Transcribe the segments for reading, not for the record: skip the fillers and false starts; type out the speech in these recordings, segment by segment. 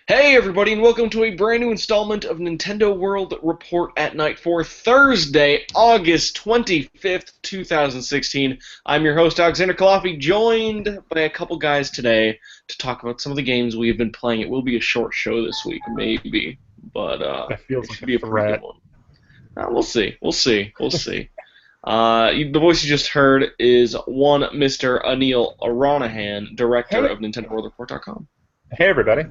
Hey everybody, and welcome to a brand new installment of Nintendo World Report at Night for Thursday, August 25th, 2016. I'm your host, Alexander Kalafi, joined by a couple guys today to talk about some of the games we have been playing. It will be a short show this week, maybe, but That feels it like should a be a pretty good threat. one. We'll see. The voice you just heard is one Mr. Neal Ronaghan, director Hey, of NintendoWorldReport.com. hey, everybody.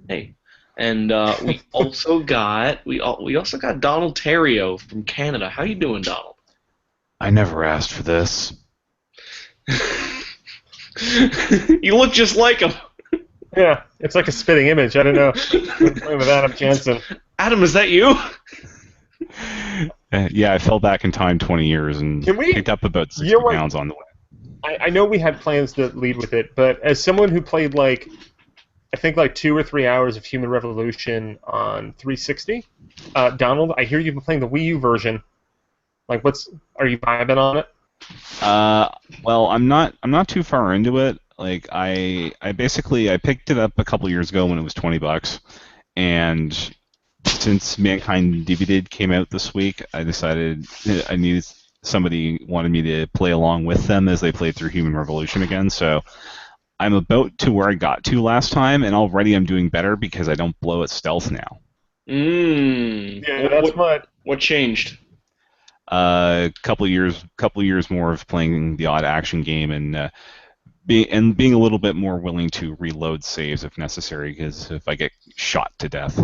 Hey, and we also got Donald Terrio from Canada. How you doing, Donald? I never asked for this. You look just like him. Yeah, it's like a spitting image. I don't know. I'm playing with Adam Jansen. Adam, is that you? Yeah, I fell back in time 20 years and Can we? picked up about 60 You're right. pounds on the way. I know we had plans to lead with it, but as someone who played I think 2 or 3 hours of Human Revolution on 360, Donald, I hear you've been playing the Wii U version. Are you vibing on it? Well, I'm not too far into it. I picked it up a couple years ago when it was $20, and since Mankind Divided came out this week, I decided I needed somebody wanted me to play along with them as they played through Human Revolution again. So I'm about to where I got to last time, and already I'm doing better because I don't blow at stealth now. Yeah, that's what changed. Couple years more of playing the odd action game and being a little bit more willing to reload saves if necessary, because if I get shot to death.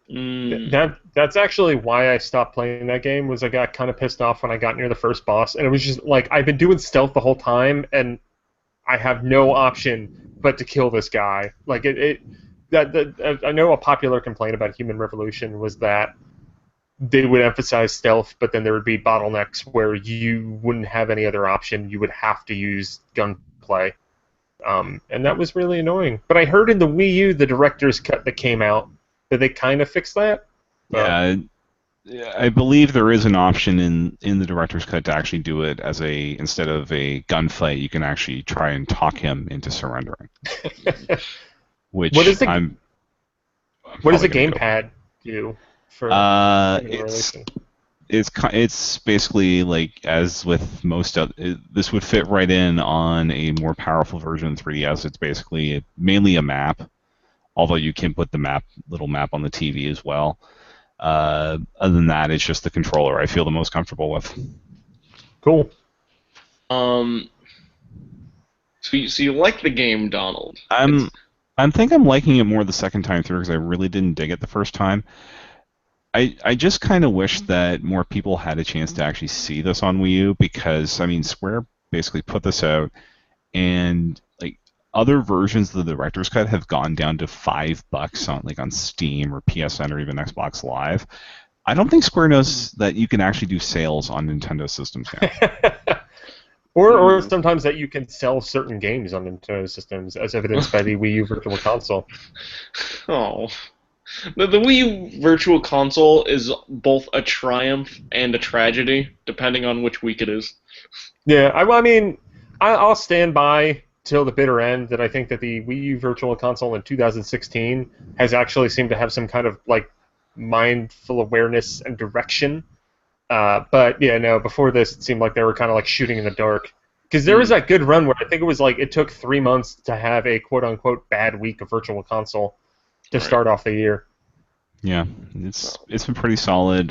That's actually why I stopped playing that game. Was I got kind of pissed off when I got near the first boss, and it was just like I've been doing stealth the whole time, and I have no option but to kill this guy. I know a popular complaint about Human Revolution was that they would emphasize stealth, but then there would be bottlenecks where you wouldn't have any other option. You would have to use gunplay, and that was really annoying. But I heard in the Wii U, the director's cut that came out, that they kind of fixed that. Yeah, I believe there is an option in the director's cut to actually do it instead of a gunfight, you can actually try and talk him into surrendering. Which what does the gamepad gamepad do for it's basically like, as with most this would fit right in on a more powerful version of 3DS. It's basically mainly a map, although you can put the little map on the TV as well. Other than that, it's just the controller I feel the most comfortable with. Cool. So you like the game, Donald? I think I'm liking it more the second time through because I really didn't dig it the first time. I just kind of wish that more people had a chance to actually see this on Wii U, because Square basically put this out, and other versions of the director's cut have gone down to $5 on Steam or PSN or even Xbox Live. I don't think Square knows that you can actually do sales on Nintendo systems now. or sometimes that you can sell certain games on Nintendo systems, as evidenced by the Wii U Virtual Console. Oh. The Wii U Virtual Console is both a triumph and a tragedy, depending on which week it is. Yeah, I'll stand by till the bitter end that I think that the Wii U Virtual Console in 2016 has actually seemed to have some kind of mindful awareness and direction. But yeah, no, before this it seemed like they were kind of shooting in the dark. Because there was that good run where I think it was it took 3 months to have a quote-unquote bad week of Virtual Console to start off the year. Yeah, it's been pretty solid.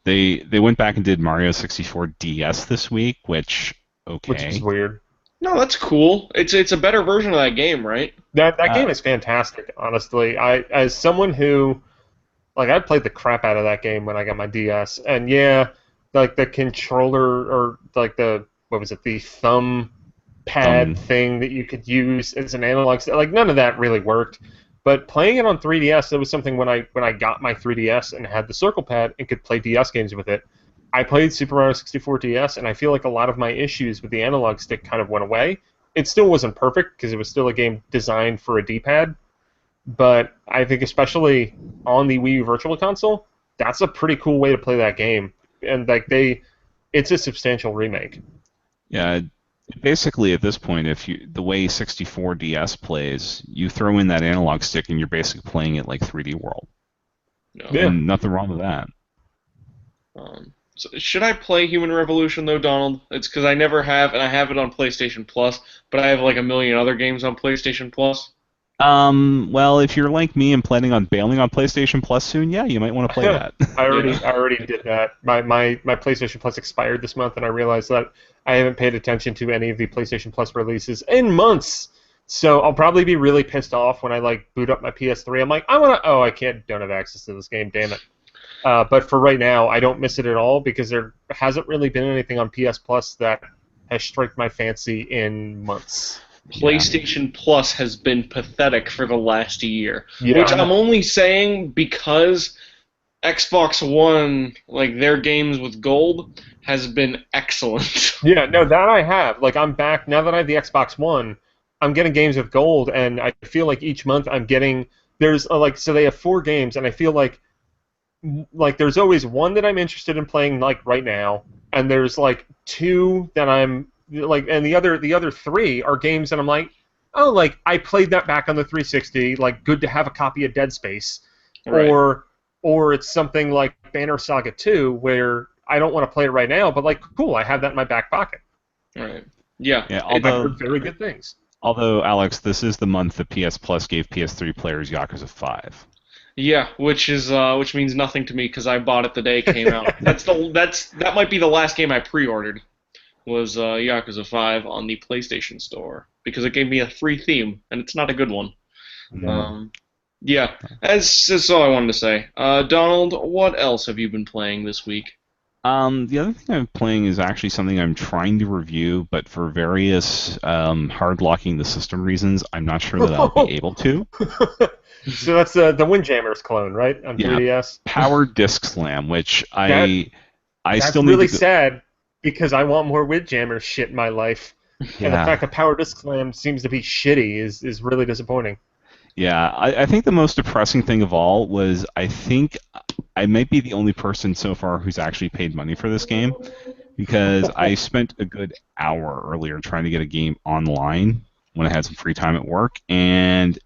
They went back and did Mario 64 DS this week, which is weird. No, that's cool. It's a better version of that game, right? That game is fantastic, honestly. As someone who I played the crap out of that game when I got my DS, and yeah, the controller or the thumb pad thing that you could use as an analog, none of that really worked. But playing it on 3DS, that was something when I got my 3DS and had the circle pad and could play DS games with it. I played Super Mario 64 DS, and I feel like a lot of my issues with the analog stick kind of went away. It still wasn't perfect because it was still a game designed for a D-pad, but I think especially on the Wii U Virtual Console, that's a pretty cool way to play that game. And it's a substantial remake. Yeah, Basically, at this point, the way 64 DS plays, you throw in that analog stick and you're basically playing it like 3D World, No. Yeah. and nothing wrong with that. So should I play Human Revolution though, Donald? It's because I never have, and I have it on PlayStation Plus, but I have like a million other games on PlayStation Plus. Well, if you're like me and planning on bailing on PlayStation Plus soon, yeah, you might want to play that. I Yeah. already did that. My PlayStation Plus expired this month, and I realized that I haven't paid attention to any of the PlayStation Plus releases in months. So I'll probably be really pissed off when I like boot up my PS3. I'm like, I don't have access to this game, damn it. But for right now, I don't miss it at all because there hasn't really been anything on PS Plus that has struck my fancy in months. PlayStation Plus has been pathetic for the last year, Yeah. which I'm only saying because Xbox One, like their games with gold, has been excellent. Yeah, no, that I have. Like, I'm back now that I have the Xbox One. I'm getting games of gold, and I feel like each month I'm getting. There's so they have 4 games, and I feel like there's always one that I'm interested in playing like right now, and there's like 2 that I'm like, and the other 3 are games that I'm like, oh, like I played that back on the 360, like good to have a copy of Dead Space, Right. or it's something like Banner Saga 2 where I don't want to play it right now, but like cool, I have that in my back pocket. Right. Yeah. Yeah, I've heard very good things. although Alex, this is the month that PS Plus gave PS3 players Yakuza 5. Yeah, which means nothing to me because I bought it the day it came out. That might be the last game I pre-ordered. Was Yakuza 5 on the PlayStation Store because it gave me a free theme, and it's not a good one. Yeah, that's all I wanted to say. Donald, what else have you been playing this week? The other thing I'm playing is actually something I'm trying to review, but for various hard locking the system reasons, I'm not sure that I'll be able to. So that's the Windjammers clone, right? On Yeah. 3DS. Power Disc Slam, which I That's still need really to go. sad because I want more Windjammers shit in my life. And the Yeah. fact that Power Disc Slam seems to be shitty is really disappointing. Yeah, I think the most depressing thing of all was I think I might be the only person so far who's actually paid money for this game because I spent a good hour earlier trying to get a game online when I had some free time at work, and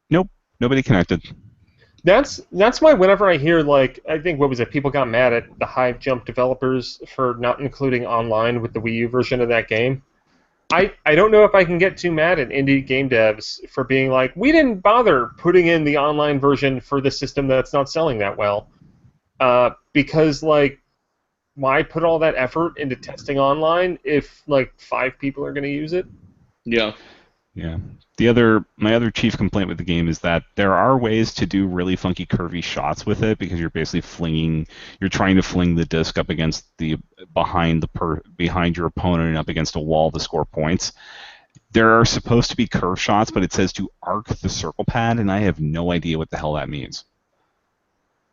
nope, nobody connected. That's why whenever I hear, like, I think, what was it, people got mad at the Hive Jump developers for not including online with the Wii U version of that game. I don't know if I can get too mad at indie game devs for being like, we didn't bother putting in the online version for the system that's not selling that well. Because, like, why put all that effort into testing online if, like, 5 people are going to use it? Yeah. Yeah. My other chief complaint with the game is that there are ways to do really funky curvy shots with it because you're basically you're trying to fling the disc up against behind your opponent and up against a wall to score points. There are supposed to be curve shots, but it says to arc the circle pad, and I have no idea what the hell that means.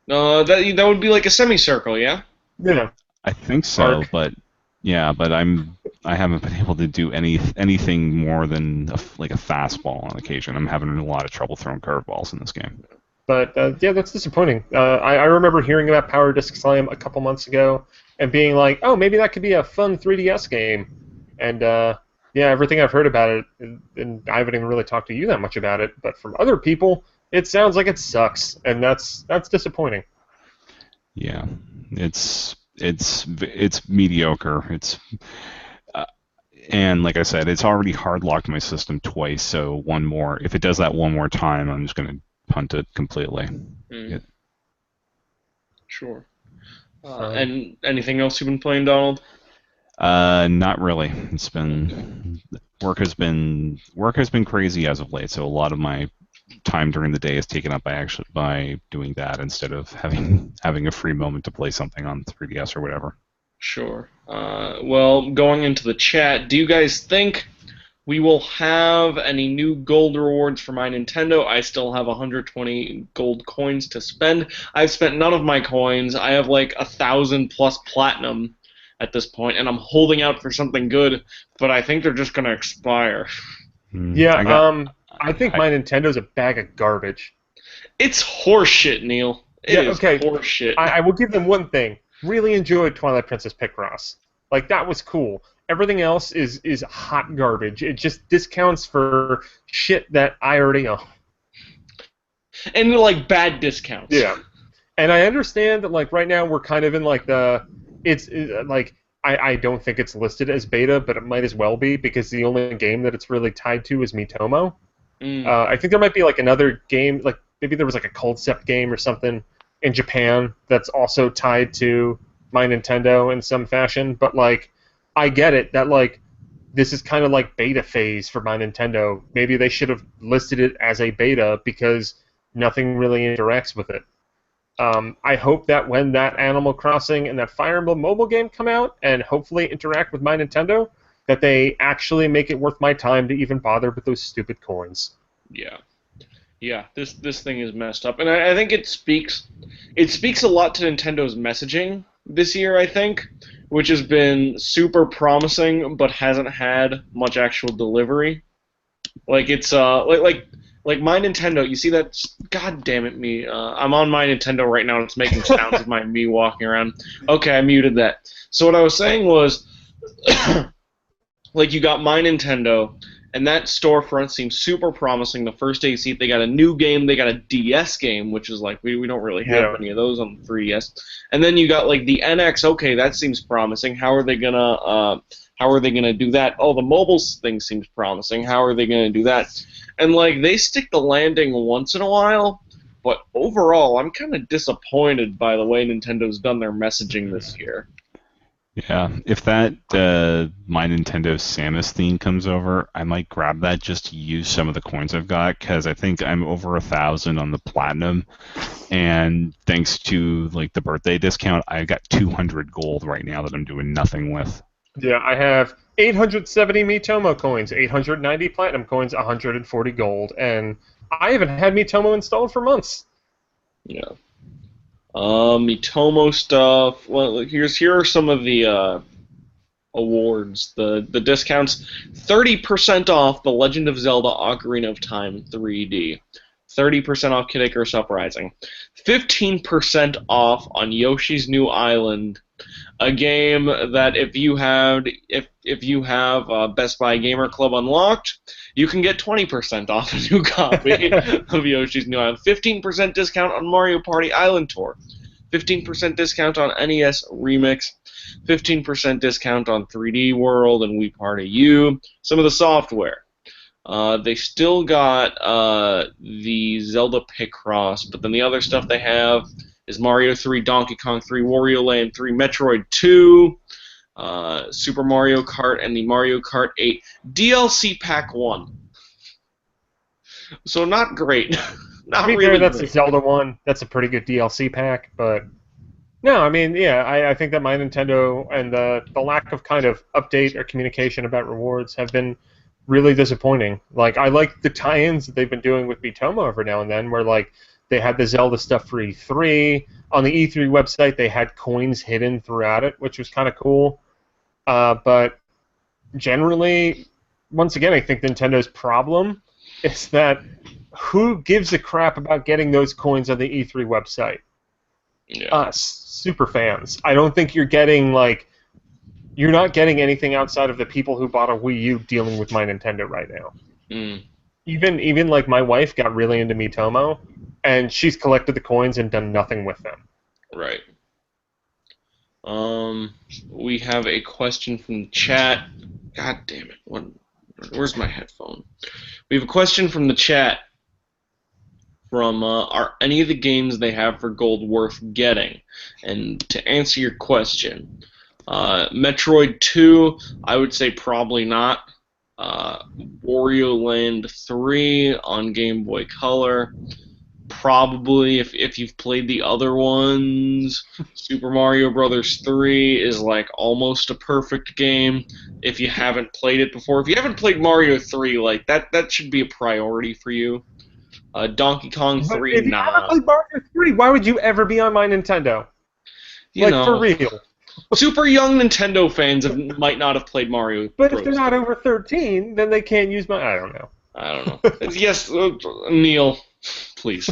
That would be like a semicircle, yeah? You know. I think so, Arc. but yeah, but I haven't been able to do anything more than like a fastball on occasion. I'm having a lot of trouble throwing curveballs in this game. But yeah, that's disappointing. I remember hearing about Power Disc Slam a couple months ago and being like, oh, maybe that could be a fun 3DS game. And yeah, everything I've heard about it, and I haven't even really talked to you that much about it, but from other people, it sounds like it sucks, and that's disappointing. Yeah, it's mediocre. And like I said, it's already hard locked my system twice. So if it does that one more time, I'm just gonna punt it completely. Sure. And anything else you've been playing, Donald? Not really. It's been work has been crazy as of late. So a lot of my time during the day is taken up by doing that instead of having a free moment to play something on 3DS or whatever. Sure. Well, going into the chat, do you guys think we will have any new gold rewards for my Nintendo? I still have 120 gold coins to spend. I've spent none of my coins. I have like 1,000 plus platinum at this point, and I'm holding out for something good, but I think they're just going to expire. Yeah, I think my Nintendo's a bag of garbage. It's horseshit, Neil. It is okay. horseshit. I will give them one thing. Really enjoyed Twilight Princess Picross. Like, that was cool. Everything else is hot garbage. It just discounts for shit that I already own. And like bad discounts. Yeah. And I understand that like right now we're kind of in like like I don't think it's listed as beta, but it might as well be because the only game that it's really tied to is Miitomo. I think there might be like another game, like maybe there was like a concept game or something in Japan that's also tied to My Nintendo in some fashion, but like I get it that like this is kind of like beta phase for My Nintendo. Maybe they should have listed it as a beta because nothing really interacts with it. I hope that when that Animal Crossing and that Fire Emblem mobile game come out and hopefully interact with My Nintendo, that they actually make it worth my time to even bother with those stupid coins. Yeah, this thing is messed up, and I think it speaks a lot to Nintendo's messaging this year, I think, which has been super promising but hasn't had much actual delivery. Like it's like My Nintendo, you see that? God damn it, me! I'm on My Nintendo right now, and it's making sounds of me walking around. Okay, I muted that. So what I was saying was, like you got My Nintendo, and that storefront seems super promising. The first day you see it, they got a new game, they got a DS game, which is like we don't really have any of those on the 3DS. And then you got like the NX. Okay, that seems promising. How are they gonna do that? Oh, the mobile thing seems promising. How are they gonna do that? And like they stick the landing once in a while, but overall, I'm kind of disappointed by the way Nintendo's done their messaging this year. Yeah, if that My Nintendo Samus theme comes over, I might grab that just to use some of the coins I've got, because I think I'm over 1,000 on the Platinum, and thanks to like the birthday discount, I've got 200 gold right now that I'm doing nothing with. Yeah, I have 870 Miitomo coins, 890 Platinum coins, 140 gold, and I haven't had Miitomo installed for months. Yeah. Miitomo stuff. Well, here are some of the awards, the discounts. 30% off The Legend of Zelda: Ocarina of Time 3D. 30% off Kid Icarus Uprising. 15% off on Yoshi's New Island, a game that if you have Best Buy Gamer Club unlocked, you can get 20% off a new copy of Yoshi's New Island. 15% discount on Mario Party Island Tour. 15% discount on NES Remix. 15% discount on 3D World and Wii Party U. Some of the software. They still got the Zelda Picross, but then the other stuff they have is Mario 3, Donkey Kong 3, Wario Land 3, Metroid 2, Super Mario Kart, and the Mario Kart 8 DLC Pack 1. So not great. Not to be really fair, that's great. a Zelda one. That's a pretty good DLC pack, but no, I mean, yeah, I think that My Nintendo and the lack of kind of update or communication about rewards have been really disappointing. Like, I like the tie-ins that they've been doing with Miitomo every now and then, where like they had the Zelda stuff for E3. On the E3 website, they had coins hidden throughout it, which was kind of cool. But generally, once again, I think Nintendo's problem is that who gives a crap about getting those coins on the E3 website? Yeah. Us, super fans. I don't think you're getting, like, you're not getting anything outside of the people who bought a Wii U dealing with My Nintendo right now. Even like, my wife got really into Miitomo, and she's collected the coins and done nothing with them. Right. We have a question from the chat. God damn it. Where's my headphone? We have a question from the chat from are any of the games they have for gold worth getting? And to answer your question, Metroid 2, I would say probably not. Wario Land 3 on Game Boy Color, probably if you've played the other ones. Super Mario Brothers 3 is like almost a perfect game if you haven't played it before. If you haven't played Mario 3, like that should be a priority for you. Donkey Kong 3, if you haven't played Mario 3, why would you ever be on My Nintendo? For real. Super young Nintendo fans might not have played Mario. But if they're not over 13, then they can't use I don't know. Yes, Neal, please.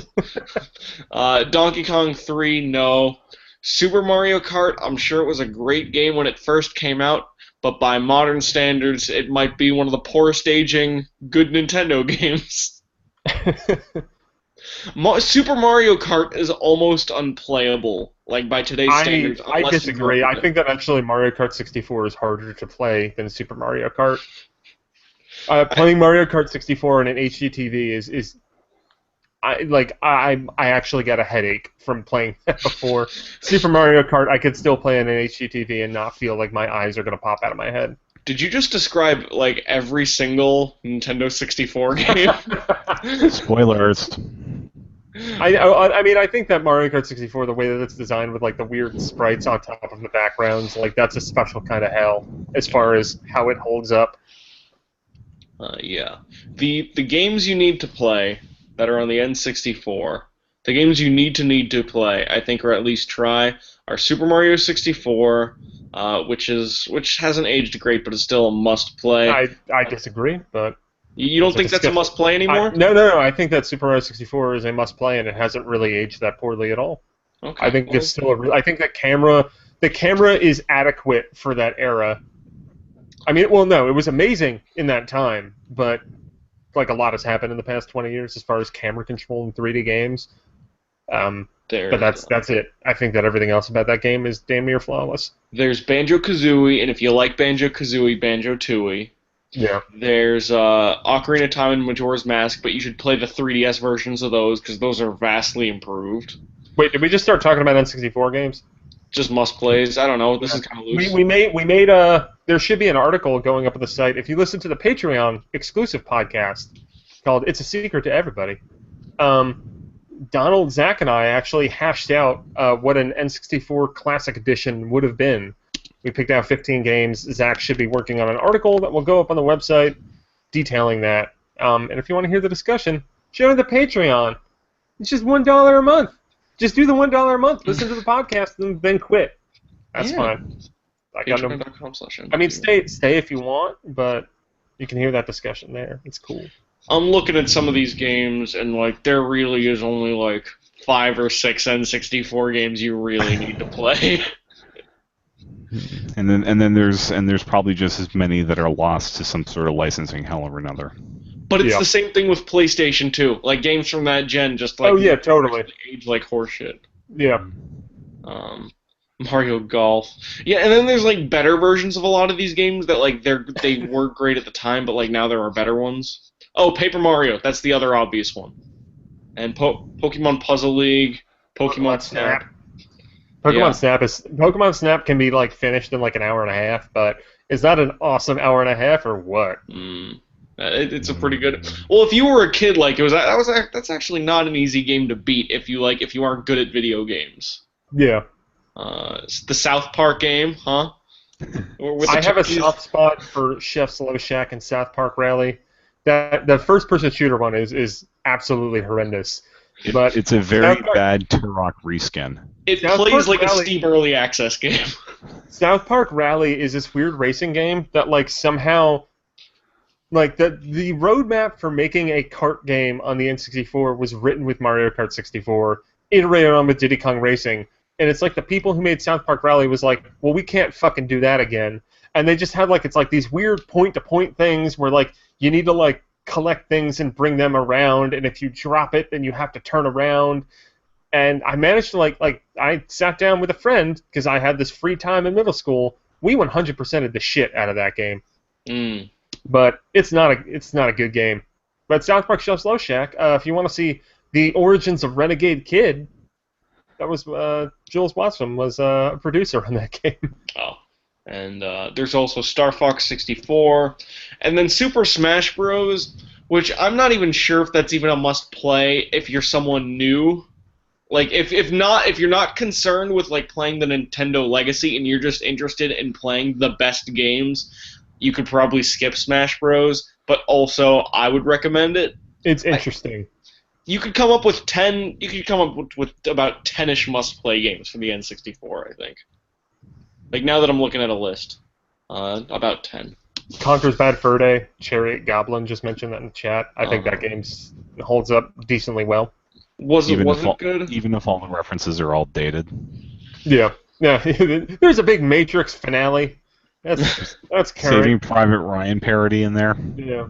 Donkey Kong 3, no. Super Mario Kart, I'm sure it was a great game when it first came out, but by modern standards, it might be one of the poorest aging good Nintendo games. Super Mario Kart is almost unplayable, like by today's standards. I unless you disagree. grew up I with think that actually Mario Kart 64 is harder to play than Super Mario Kart. Playing Mario Kart 64 on an HD TV is I actually got a headache from playing that before. Super Mario Kart, I could still play on an HD TV and not feel like my eyes are gonna pop out of my head. Did you just describe like every single Nintendo 64 game? Spoilers. I mean, I think that Mario Kart 64, the way that it's designed with like the weird sprites on top of the backgrounds, like that's a special kind of hell as far as how it holds up. Yeah. The games you need to play that are on the N64, the games you need to play, I think, or at least try, are Super Mario 64, which hasn't aged great, but is still a must play. I disagree, but you don't think that's a must play anymore? No. I think that Super Mario 64 is a must play, and it hasn't really aged that poorly at all. Okay. I think it's still I think that the camera is adequate for that era. I mean, well, no, it was amazing in that time, but like a lot has happened in the past 20 years as far as camera control in 3D games. But that's it. I think that everything else about that game is damn near flawless. There's Banjo-Kazooie, and if you like Banjo-Kazooie, Banjo-Tooie. Yeah. There's Ocarina of Time and Majora's Mask, but you should play the 3DS versions of those because those are vastly improved. Wait, did we just start talking about N64 games? Just must plays. I don't know. This is kind of loose. We made there should be an article going up on the site. If you listen to the Patreon exclusive podcast called "It's a Secret to Everybody," Donald, Zach, and I actually hashed out what an N64 Classic Edition would have been. We picked out 15 games. Zach should be working on an article that will go up on the website detailing that. And if you want to hear the discussion, join the Patreon. It's just $1 a month. Just do the $1 a month. Listen to the podcast and then quit. That's fine. I mean, stay if you want, but you can hear that discussion there. It's cool. I'm looking at some of these games, and like there really is only like 5 or 6 N64 games you really need to play. And then there's probably just as many that are lost to some sort of licensing hell or another. But it's the same thing with PlayStation 2. Like games from that gen, just like totally age like horseshit. Yeah. Mario Golf. Yeah, and then there's like better versions of a lot of these games that like they were great at the time, but like now there are better ones. Oh, Paper Mario. That's the other obvious one. And Pokemon Puzzle League, Pokemon Snap. Pokemon Snap can be like finished in like an hour and a half, but is that an awesome hour and a half or what? It's a pretty good. Well, if you were a kid, like that's actually not an easy game to beat if you aren't good at video games. Yeah. The South Park game, huh? I have a soft spot for Chef's Low Shack and South Park Rally. That the first-person shooter one is absolutely horrendous. But it's a very bad Turok reskin. It plays like a Steam Early Access game. South Park Rally is this weird racing game that like somehow, like the roadmap for making a kart game on the N64 was written with Mario Kart 64, iterated on with Diddy Kong Racing, and it's like the people who made South Park Rally was like, well, we can't fucking do that again, and they just had like it's like these weird point-to-point things where like you need to like collect things and bring them around, and if you drop it, then you have to turn around. And I managed to like I sat down with a friend because I had this free time in middle school. We 100%ed the shit out of that game. But it's not a good game. But South Park Chef's Low Shack, if you want to see the origins of Renegade Kid, that was Jules Watson was a producer on that game. Oh. And there's also Star Fox 64, and then Super Smash Bros., which I'm not even sure if that's even a must-play if you're someone new. Like, if you're not concerned with like playing the Nintendo Legacy and you're just interested in playing the best games, you could probably skip Smash Bros. But also, I would recommend it. It's interesting. You could come up with 10. You could come up with about 10-ish must-play games for the N64, I think. Like, now that I'm looking at a list, about 10. Conker's Bad Fur Day, Chariot Goblin just mentioned that in the chat. I think that game holds up decently well. Was it good? Even if all the references are all dated. Yeah. There's a big Matrix finale That's Saving caring. Private Ryan parody in there. Yeah.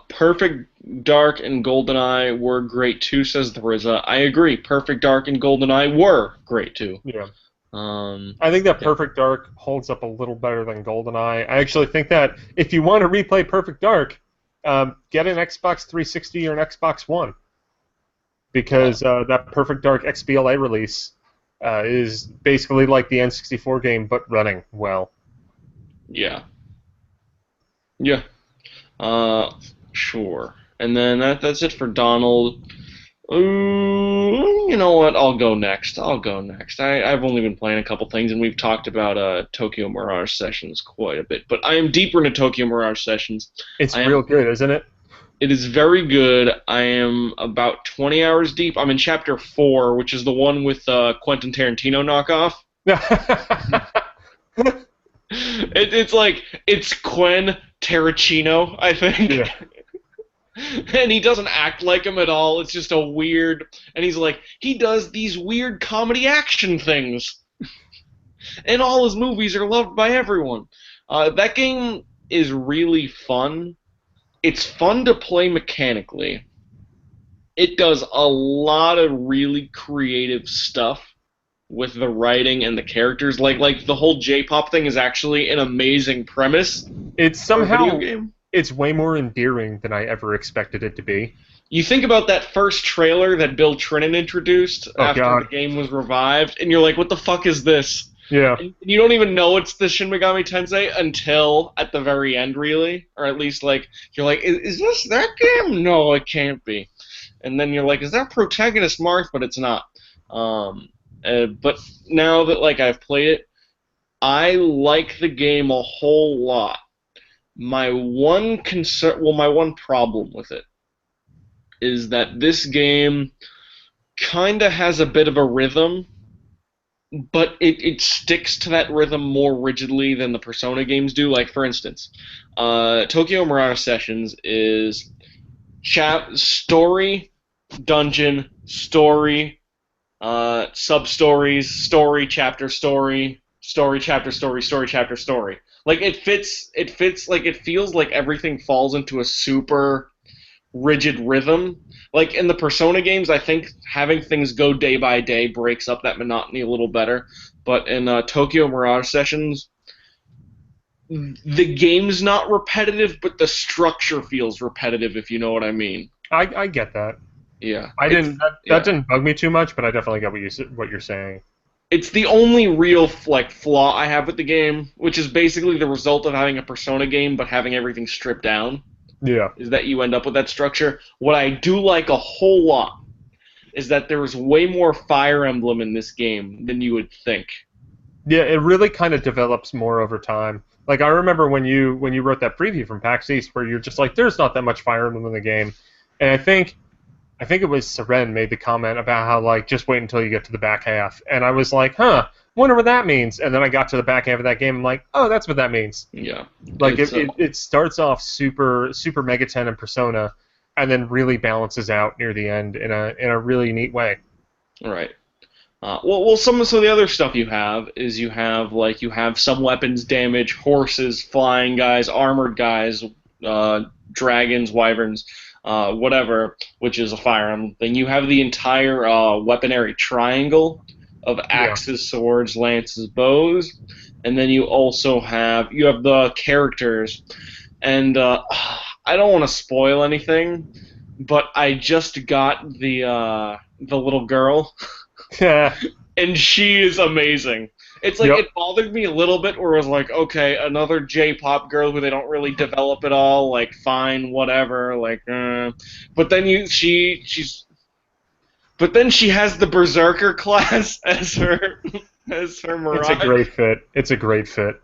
Perfect Dark and GoldenEye were great too, says the RZA. I agree. Perfect Dark and GoldenEye were great too. Yeah. Um, I think that yeah. Perfect Dark holds up a little better than GoldenEye. I actually think that if you want to replay Perfect Dark, get an Xbox 360 or an Xbox One, because that Perfect Dark XBLA release is basically like the N64 game, but running well. Yeah. Yeah. Sure. And then that's it for Donald. You know what? I'll go next. I've only been playing a couple things, and we've talked about Tokyo Mirage Sessions quite a bit. But I am deeper into Tokyo Mirage Sessions. It's real good, isn't it? It is very good. I am about 20 hours deep. I'm in Chapter 4, which is the one with Quentin Tarantino knockoff. It's Quentin Tarantino, I think. Yeah. And he doesn't act like him at all. It's just a weird... And he's like, he does these weird comedy action things. And all his movies are loved by everyone. That game is really fun. It's fun to play mechanically. It does a lot of really creative stuff with the writing and the characters. Like the whole J-pop thing is actually an amazing premise. It's for a somehow... video game. It's way more endearing than I ever expected it to be. You think about that first trailer that Bill Trinan introduced after the game was revived, and you're like, what the fuck is this? Yeah. And you don't even know it's the Shin Megami Tensei until at the very end, really. Or at least, like, you're like, is this that game? No, it can't be. And then you're like, is that protagonist Marth? But it's not. But now that, like, I've played it, I like the game a whole lot. My one problem with it is that this game kind of has a bit of a rhythm, but it sticks to that rhythm more rigidly than the Persona games do. Like, for instance, Tokyo Mirage Sessions is story, dungeon, story, sub-stories, story, chapter, story, story, chapter, story, story, chapter, story. Like, it fits, like, it feels like everything falls into a super rigid rhythm. Like, in the Persona games, I think having things go day by day breaks up that monotony a little better. But in Tokyo Mirage Sessions, the game's not repetitive, but the structure feels repetitive, if you know what I mean. I get that. Yeah. That didn't bug me too much, but I definitely get what you're saying. It's the only real flaw I have with the game, which is basically the result of having a Persona game but having everything stripped down. Yeah. Is that you end up with that structure. What I do like a whole lot is that there is way more Fire Emblem in this game than you would think. Yeah, it really kind of develops more over time. Like, I remember when you wrote that preview from PAX East where you're just like, there's not that much Fire Emblem in the game. And I think it was Seren made the comment about how, like, just wait until you get to the back half. And I was like, wonder what that means. And then I got to the back half of that game, and I'm like, oh, that's what that means. Yeah. Like, it starts off super Mega 10 and Persona, and then really balances out near the end in a really neat way. Right. Well, some of the other stuff you have is you have some weapons damage, horses, flying guys, armored guys, dragons, wyverns, whatever, which is a Fire Emblem thing. You have the entire weaponary triangle of axes, swords, lances, bows, and then you also have the characters. And I don't want to spoil anything, but I just got the little girl, and she is amazing. It's like, it bothered me a little bit where it was like, okay, another J-pop girl who they don't really develop at all, like, fine, whatever, like, But then she has the Berserker class as her Mirage. It's a great fit.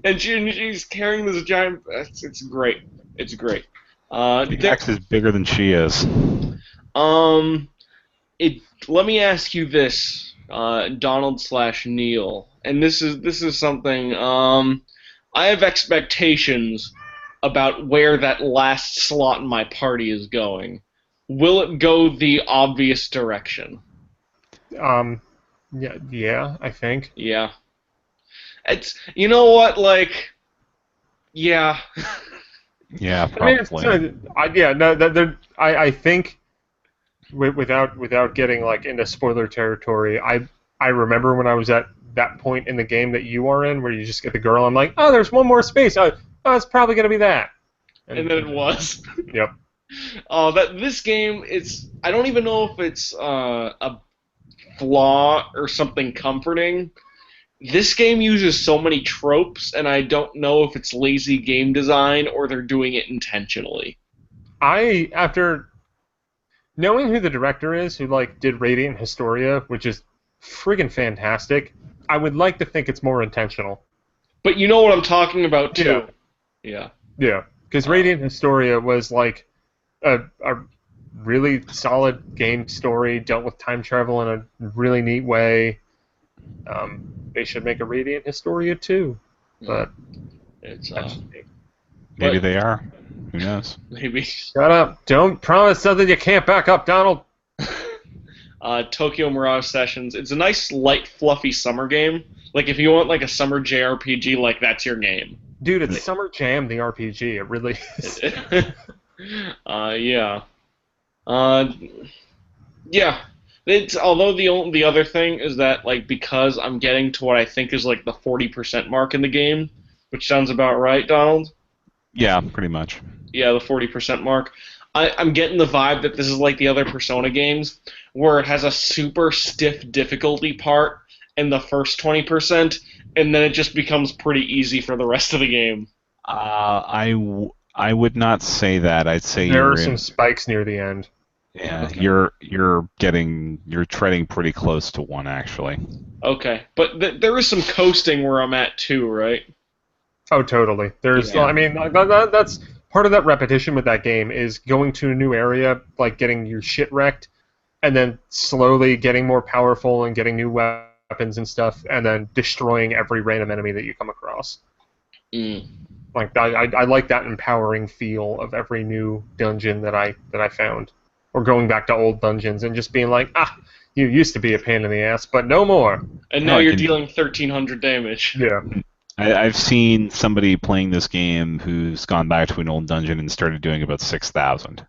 And she's carrying this giant... It's great. It's great. The axe is bigger than she is. Let me ask you this, Donald/Neal, and this is something. I have expectations about where that last slot in my party is going. Will it go the obvious direction? Yeah, I think. Yeah. It's, you know what, like, yeah. Yeah, I mean, it's, probably. yeah, no, I think without getting like into spoiler territory, I remember when I was at that point in the game that you are in, where you just get the girl. I'm like, oh, there's one more space. Oh, it's probably gonna be that. And then it was. Yep. This game, I don't even know if it's a flaw or something comforting. This game uses so many tropes, and I don't know if it's lazy game design or they're doing it intentionally. After knowing who the director is, who like did Radiant Historia, which is friggin' fantastic, I would like to think it's more intentional. But you know what I'm talking about too. Yeah. Yeah, because Radiant Historia was like a really solid game story, dealt with time travel in a really neat way. They should make a Radiant Historia too, but It's Maybe they are. Who knows? maybe. shut up! Don't promise something you can't back up, Donald. Tokyo Mirage Sessions. It's a nice, light, fluffy summer game. Like, if you want, like, a summer JRPG, like, that's your game. Dude, it's Summer Jam, the RPG. It really is. Yeah. Yeah. Although the other thing is that, like, because I'm getting to what I think is, like, the 40% mark in the game, which sounds about right, Donald? Yeah, pretty much. Yeah, the 40% mark. I'm getting the vibe that this is like the other Persona games, where it has a super stiff difficulty part in the first 20%, and then it just becomes pretty easy for the rest of the game. I would not say that. I'd say There you're are some spikes near the end. Yeah, Okay. you're treading pretty close to one actually. Okay, but there is some coasting where I'm at too, right? Oh, totally. There's, Yeah. I mean, that's part of that repetition with that game is going to a new area, like getting your shit wrecked, and then slowly getting more powerful and getting new weapons and stuff, and then destroying every random enemy that you come across. Mm. Like I like that empowering feel of every new dungeon that I found, or going back to old dungeons and just being like, you used to be a pain in the ass, but no more. And No, now I you're can- dealing 1,300 damage. Yeah. I've seen somebody playing this game who's gone back to an old dungeon and started doing about 6,000.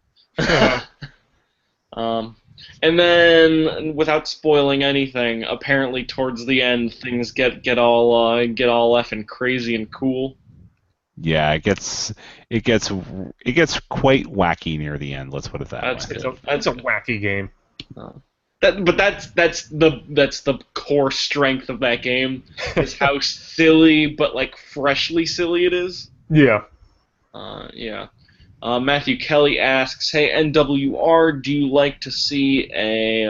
And then, without spoiling anything, apparently towards the end things get all effing crazy and cool. Yeah, it gets quite wacky near the end. Let's put it that That's way. good. It's a wacky game. That's the core strength of that game is how silly but like freshly silly it is. Yeah. Yeah. Matthew Kelly asks, "Hey NWR, do you like to see a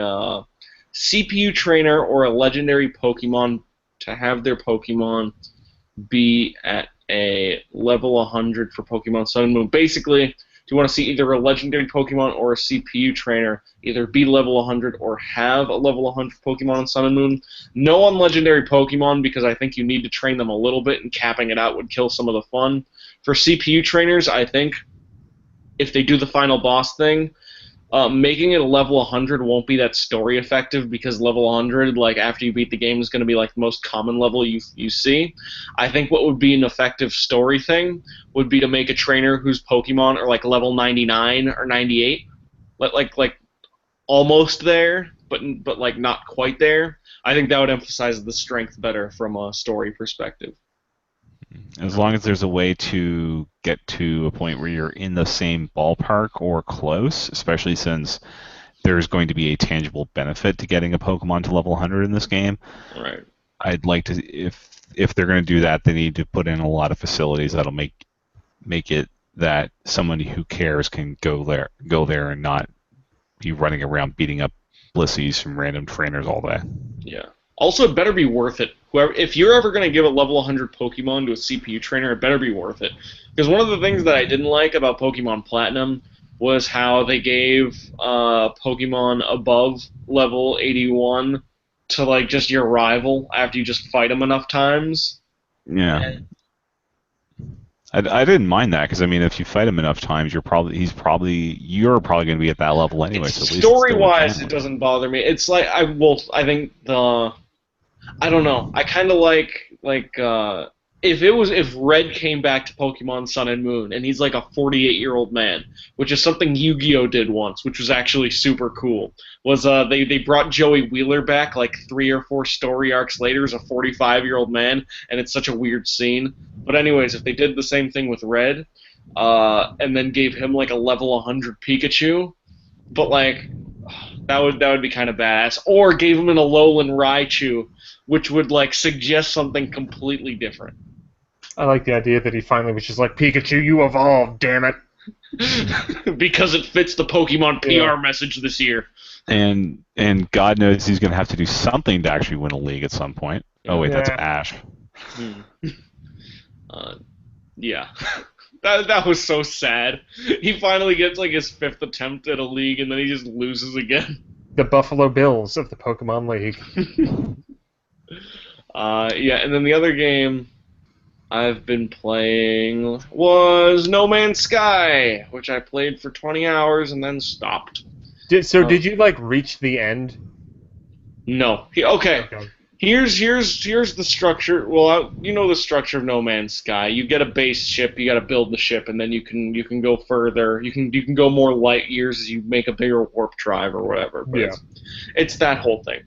CPU trainer or a legendary Pokemon to have their Pokemon be at a level 100 for Pokemon Sun and Moon?" Basically, do you want to see either a legendary Pokemon or a CPU trainer either be level 100 or have a level 100 Pokemon in Sun and Moon? No on legendary Pokemon because I think you need to train them a little bit, and capping it out would kill some of the fun. For CPU trainers, I think if they do the final boss thing, making it a level 100 won't be that story effective because level 100, like after you beat the game, is going to be like the most common level you see. I think what would be an effective story thing would be to make a trainer whose Pokemon are like level 99 or 98, like almost there, but like not quite there. I think that would emphasize the strength better from a story perspective. As long as there's a way to get to a point where you're in the same ballpark or close, especially since there's going to be a tangible benefit to getting a Pokemon to level 100 in this game. Right. I'd like to, if they're going to do that, they need to put in a lot of facilities that'll make it that somebody who cares can go there and not be running around beating up Blissies from random trainers all day. Yeah. Also, it better be worth it. If you're ever going to give a level 100 Pokemon to a CPU trainer, it better be worth it. Because one of the things that I didn't like about Pokemon Platinum was how they gave Pokemon above level 81 to like just your rival after you just fight them enough times. Yeah. I didn't mind that because I mean, if you fight him enough times, you're probably going to be at that level anyway. So at least Story-wise, it doesn't bother me. It's like I think I don't know. I kind of like if Red came back to Pokemon Sun and Moon and he's like a 48-year-old man, which is something Yu-Gi-Oh did once, which was actually super cool. Was they brought Joey Wheeler back like 3 or 4 story arcs later as a 45-year-old man, and it's such a weird scene. But anyways, if they did the same thing with Red, and then gave him like a level 100 Pikachu, but like that would be kind of badass. Or gave him an Alolan Raichu, which would like suggest something completely different. I like the idea that he finally was just like, Pikachu, you evolved, damn it. Because it fits the Pokemon PR message this year. And God knows he's going to have to do something to actually win a league at some point. Oh wait, that's Ash. Yeah. That was so sad. He finally gets like his 5th attempt at a league, and then he just loses again. The Buffalo Bills of the Pokemon League. Yeah, and then the other game I've been playing was No Man's Sky, which I played for 20 hours and then stopped. Did you like reach the end? No. Okay. Here's the structure. Well, you know the structure of No Man's Sky. You get a base ship, you got to build the ship, and then you can go further. You can go more light years as you make a bigger warp drive or whatever. But it's that whole thing.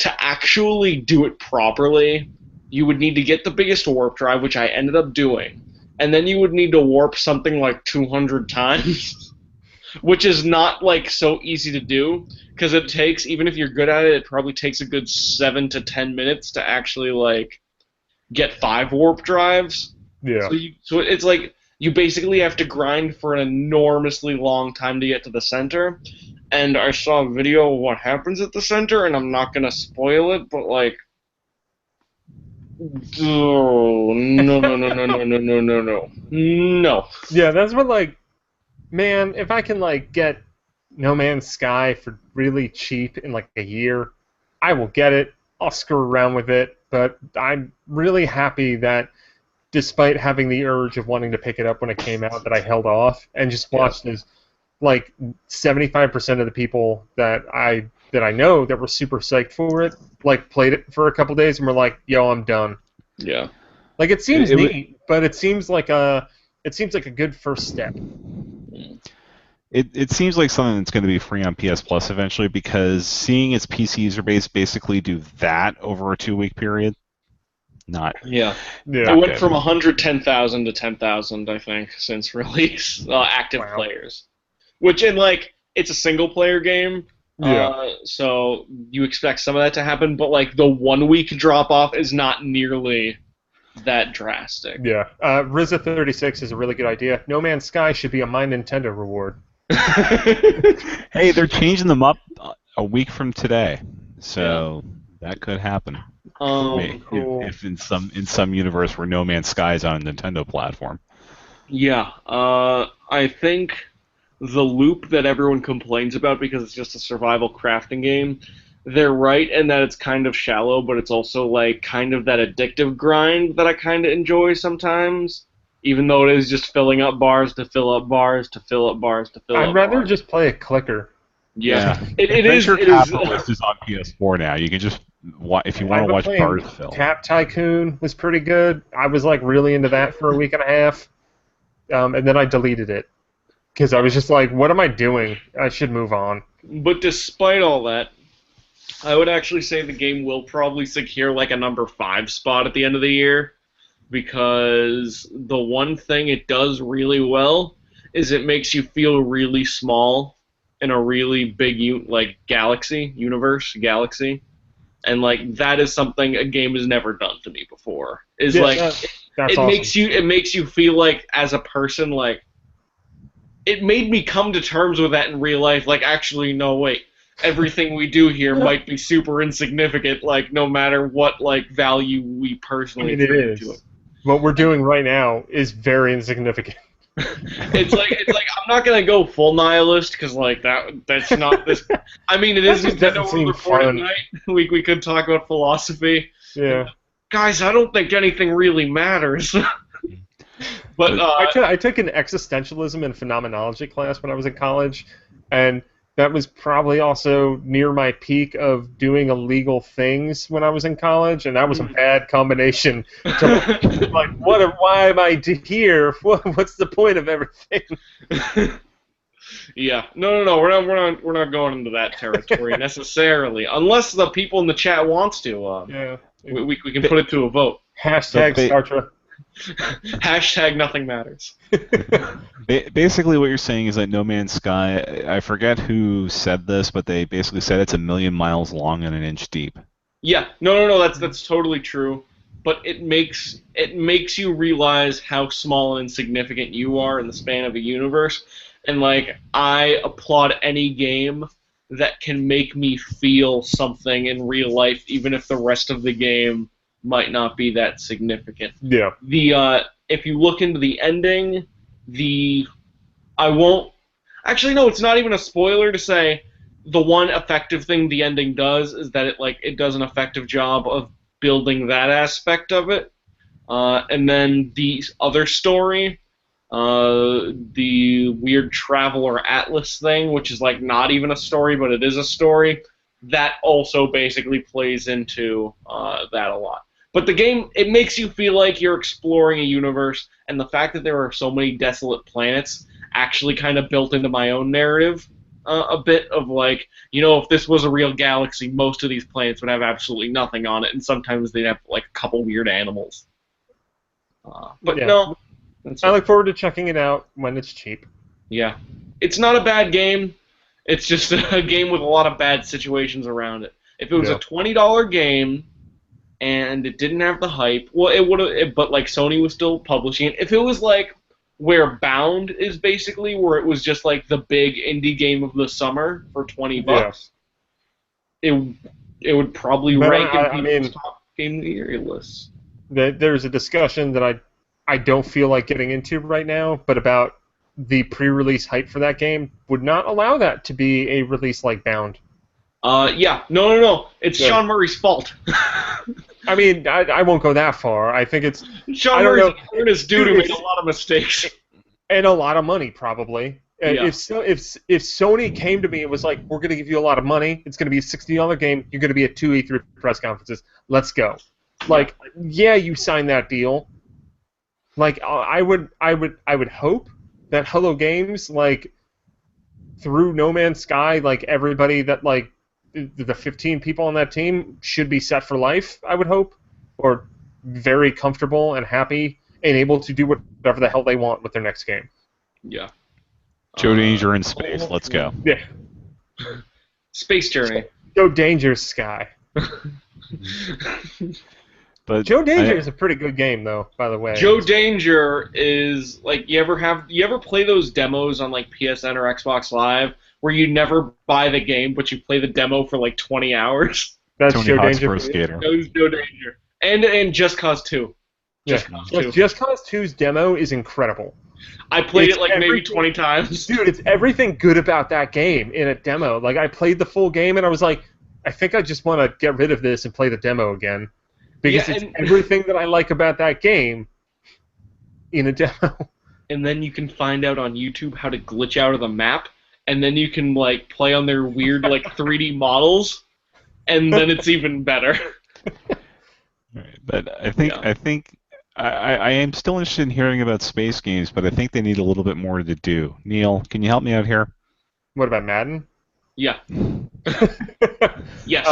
To actually do it properly, you would need to get the biggest warp drive, which I ended up doing, and then you would need to warp something like 200 times, which is not like so easy to do, because it takes, even if you're good at it, it probably takes a good 7 to 10 minutes to actually like get 5 warp drives. Yeah. So it's like you basically have to grind for an enormously long time to get to the center. And I saw a video of what happens at the center, and I'm not gonna spoil it, but like, oh, no. Yeah, that's what like, man, if I can like get No Man's Sky for really cheap in like a year, I will get it. I'll screw around with it, but I'm really happy that despite having the urge of wanting to pick it up when it came out, that I held off and just watched as like 75% of the people that I know that were super psyched for it, like played it for a couple days and were like, "Yo, I'm done." Yeah. Like it seems neat, but it seems like a good first step. It seems like something that's going to be free on PS Plus eventually, because seeing its PC user base basically do that over a 2-week period, it went from 110,000 to 10,000, I think, since release, active players. Which, in like, it's a single-player game, so you expect some of that to happen, but like the 1-week drop-off is not nearly that drastic. Yeah. RZA36 is a really good idea. No Man's Sky should be a My Nintendo reward. Hey, they're changing them up a week from today, so that could happen. Cool. If in some universe where No Man's Sky is on a Nintendo platform. Yeah, I think the loop that everyone complains about because it's just a survival crafting game, they're right in that it's kind of shallow, but it's also like kind of that addictive grind that I kind of enjoy sometimes, even though it is just filling up bars to fill up bars to fill up bars to fill up bars. I'd rather just play a clicker. Yeah. Adventure Capitalist is on PS4 now. You can just, if you want to watch bars fill. Tap Tycoon was pretty good. I was like really into that for a week and a half, and then I deleted it. Because I was just like, what am I doing? I should move on. But despite all that, I would actually say the game will probably secure like a number 5 spot at the end of the year, because the one thing it does really well is it makes you feel really small in a really big galaxy, and like that is something a game has never done to me before. Is that's awesome. makes you feel like as a person, like, it made me come to terms with that in real life. Like, actually, no, wait. Everything we do here might be super insignificant, like, no matter what, like, value we personally bring to it. What we're doing right now is very insignificant. It's like I'm not gonna go full nihilist, because like that's not this. I mean, it is Nintendo World Report at night. We could talk about philosophy. Yeah. Guys, I don't think anything really matters. But I took an existentialism and phenomenology class when I was in college, and that was probably also near my peak of doing illegal things when I was in college, and that was a bad combination. Like, why am I here? What's the point of everything? Yeah, no. We're not going into that territory necessarily, unless the people in the chat wants to. Yeah, we can put it to a vote. Hashtag Sartre. Hashtag nothing matters. Basically, what you're saying is that No Man's Sky. I forget who said this, but they basically said it's 1,000,000 miles long and an inch deep. Yeah, no. That's totally true. But it makes you realize how small and insignificant you are in the span of a universe. And, like, I applaud any game that can make me feel something in real life, even if the rest of the game might not be that significant. Yeah. If you look into the ending, I won't... Actually, no, it's not even a spoiler to say the one effective thing the ending does is that it does an effective job of building that aspect of it. And then the other story... the weird Traveler Atlas thing, which is like not even a story, but it is a story, that also basically plays into that a lot. But the game, it makes you feel like you're exploring a universe, and the fact that there are so many desolate planets actually kind of built into my own narrative a bit of like, if this was a real galaxy, most of these planets would have absolutely nothing on it, and sometimes they'd have like a couple weird animals. But yeah. No. I look forward to checking it out when it's cheap. Yeah. It's not a bad game. It's just a game with a lot of bad situations around it. If it was a $20 game and it didn't have the hype, well, it would have, but like Sony was still publishing it. If it was like where Bound is basically, where it was just like the big indie game of the summer for $20, it would probably rank in people's top game of the year lists. There's a discussion that I don't feel like getting into right now, but about the pre-release hype for that game would not allow that to be a release like Bound. Yeah. No. It's Sean Murray's fault. I mean, I won't go that far. I think it's... Sean Murray's earnest dude who made a lot of mistakes. And a lot of money, probably. And yeah. If Sony came to me and was like, we're going to give you a lot of money, it's going to be a $60 game, you're going to be at 2 E3 press conferences, let's go. Like, yeah, you signed that deal. Like, I would hope that Hello Games, like, through No Man's Sky, like, everybody that, like, the 15 people on that team should be set for life, I would hope, or very comfortable and happy and able to do whatever the hell they want with their next game. Yeah. Joe Danger in space, let's go. Yeah. Space Journey. Joe Danger's Sky. But Joe Danger is a pretty good game, though. By the way, Joe Danger is like you ever play those demos on like PSN or Xbox Live where you never buy the game but you play the demo for like 20 hours? That's Tony Joe Hawk's Danger. Pro Skater. Joe Danger and Just Cause 2. Just Cause 2's demo is incredible. I played it like maybe 20 times. Dude, it's everything good about that game in a demo. Like I played the full game and I was like, I think I just want to get rid of this and play the demo again. Because it's everything that I like about that game in a demo. And then you can find out on YouTube how to glitch out of the map, and then you can like play on their weird like 3D models, and then it's even better. Right, but I am still interested in hearing about space games, but I think they need a little bit more to do. Neal, can you help me out here? What about Madden? Yeah. Yes.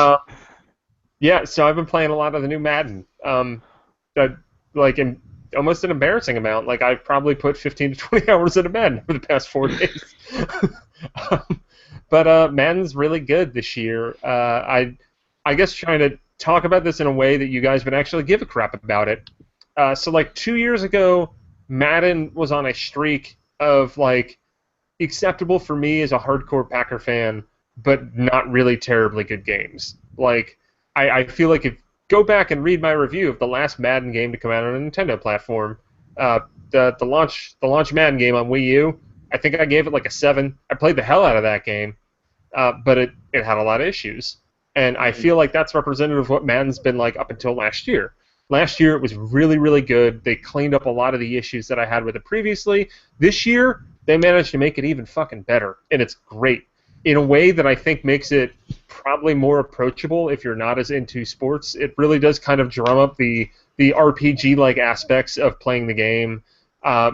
Yeah, so I've been playing a lot of the new Madden. Almost an embarrassing amount. Like I've probably put 15 to 20 hours into Madden over the past 4 days. But Madden's really good this year. I guess trying to talk about this in a way that you guys would actually give a crap about it. So like 2 years ago, Madden was on a streak of like acceptable for me as a hardcore Packer fan, but not really terribly good games. Like I feel like if go back and read my review of the last Madden game to come out on a Nintendo platform, the launch Madden game on Wii U, I think I gave it like a 7. I played the hell out of that game, but it had a lot of issues, and I feel like that's representative of what Madden's been like up until last year. Last year it was really, really good. They cleaned up a lot of the issues that I had with it previously. This year they managed to make it even fucking better, and it's great. in a way that I think makes it probably more approachable if you're not as into sports. It really does kind of drum up the RPG-like aspects of playing the game.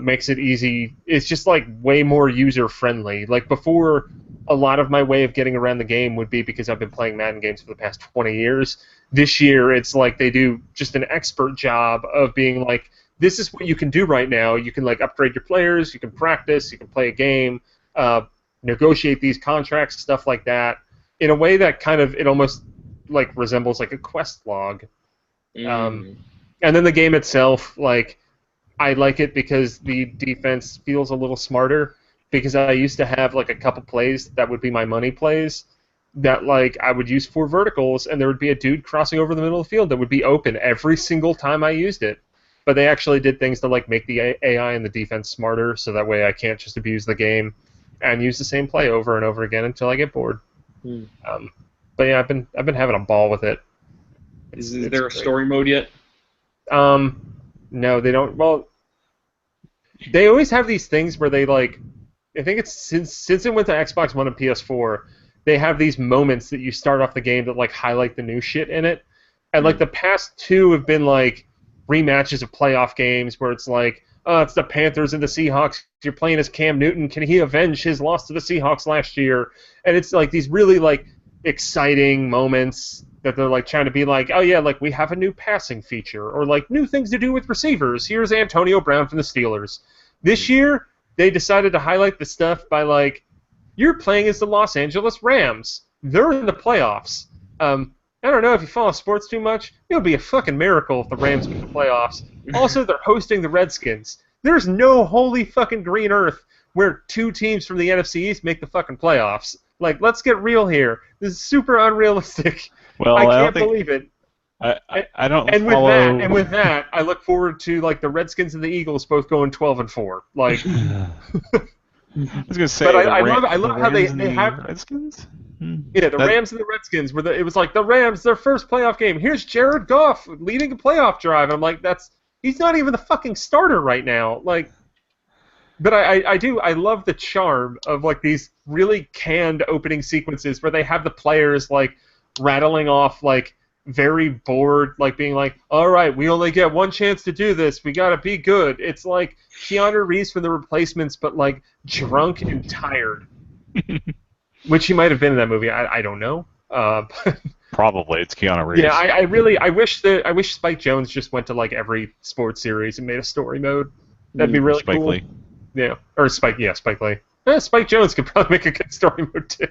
Makes it easy. It's just like way more user-friendly. Like before, a lot of my way of getting around the game would be because I've been playing Madden games for the past 20 years. This year, it's like they do just an expert job of being like, this is what you can do right now. You can like upgrade your players, you can practice, you can play a game, negotiate these contracts, stuff like that, in a way that kind of, it almost like resembles like a quest log. And then the game itself, like, I like it because the defense feels a little smarter, because I used to have like a couple plays that would be my money plays that like I would use 4 verticals, and there would be a dude crossing over the middle of the field that would be open every single time I used it. But they actually did things to like make the AI and the defense smarter, so that way I can't just abuse the game and use the same play over and over again until I get bored. But yeah, I've been having a ball with it. Is there a story mode yet? No, they don't. Well, they always have these things where they like. I think it's since it went to Xbox One and PS4, they have these moments that you start off the game that like highlight the new shit in it, and like the past 2 have been like rematches of playoff games where it's like, oh, it's the Panthers and the Seahawks. You're playing as Cam Newton. Can he avenge his loss to the Seahawks last year? And it's like these really like exciting moments that they're like trying to be like, oh yeah, like we have a new passing feature, or like new things to do with receivers. Here's Antonio Brown from the Steelers. This year, they decided to highlight the stuff by like, you're playing as the Los Angeles Rams. They're in the playoffs. I don't know if you follow sports too much. It would be a fucking miracle if the Rams make the playoffs. Also, they're hosting the Redskins. There's no holy fucking green earth where 2 teams from the NFC East make the fucking playoffs. Like, let's get real here. This is super unrealistic. Well, I can't believe it. I don't and follow... with that, I look forward to like the Redskins and the Eagles both going 12-4. Like, I was gonna say, but I love how they have Redskins. Yeah, the Rams and the Redskins were it was like the Rams, their first playoff game. Here's Jared Goff leading a playoff drive. I'm like, he's not even the fucking starter right now. Like, but I love the charm of like these really canned opening sequences where they have the players like rattling off like very bored, like being like, all right, we only get one chance to do this. We gotta be good. It's like Keanu Reeves from The Replacements, but like drunk and tired. Which he might have been in that movie. I don't know. Probably it's Keanu Reeves. Yeah, I wish Spike Jonze just went to like every sports series and made a story mode. That'd be really Spike cool. Lee. Yeah, or Spike Lee. Spike Jonze could probably make a good story mode too.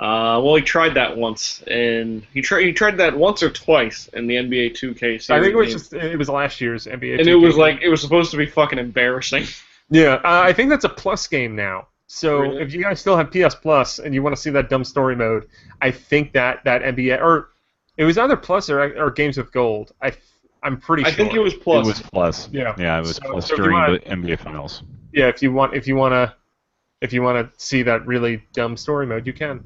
Well, he tried that once, and he tried that once or twice in the NBA 2K series. I think it was last year's NBA 2K. And it was like it was supposed to be fucking embarrassing. Yeah, I think that's a Plus game now. So really? If you guys still have PS Plus and you want to see that dumb story mode, I think that NBA or it was either Plus or Games with Gold. I'm pretty sure. I think it was Plus. It was Plus. Yeah. Yeah, it was Plus so during the NBA Finals. Yeah, if you want to see that really dumb story mode, you can.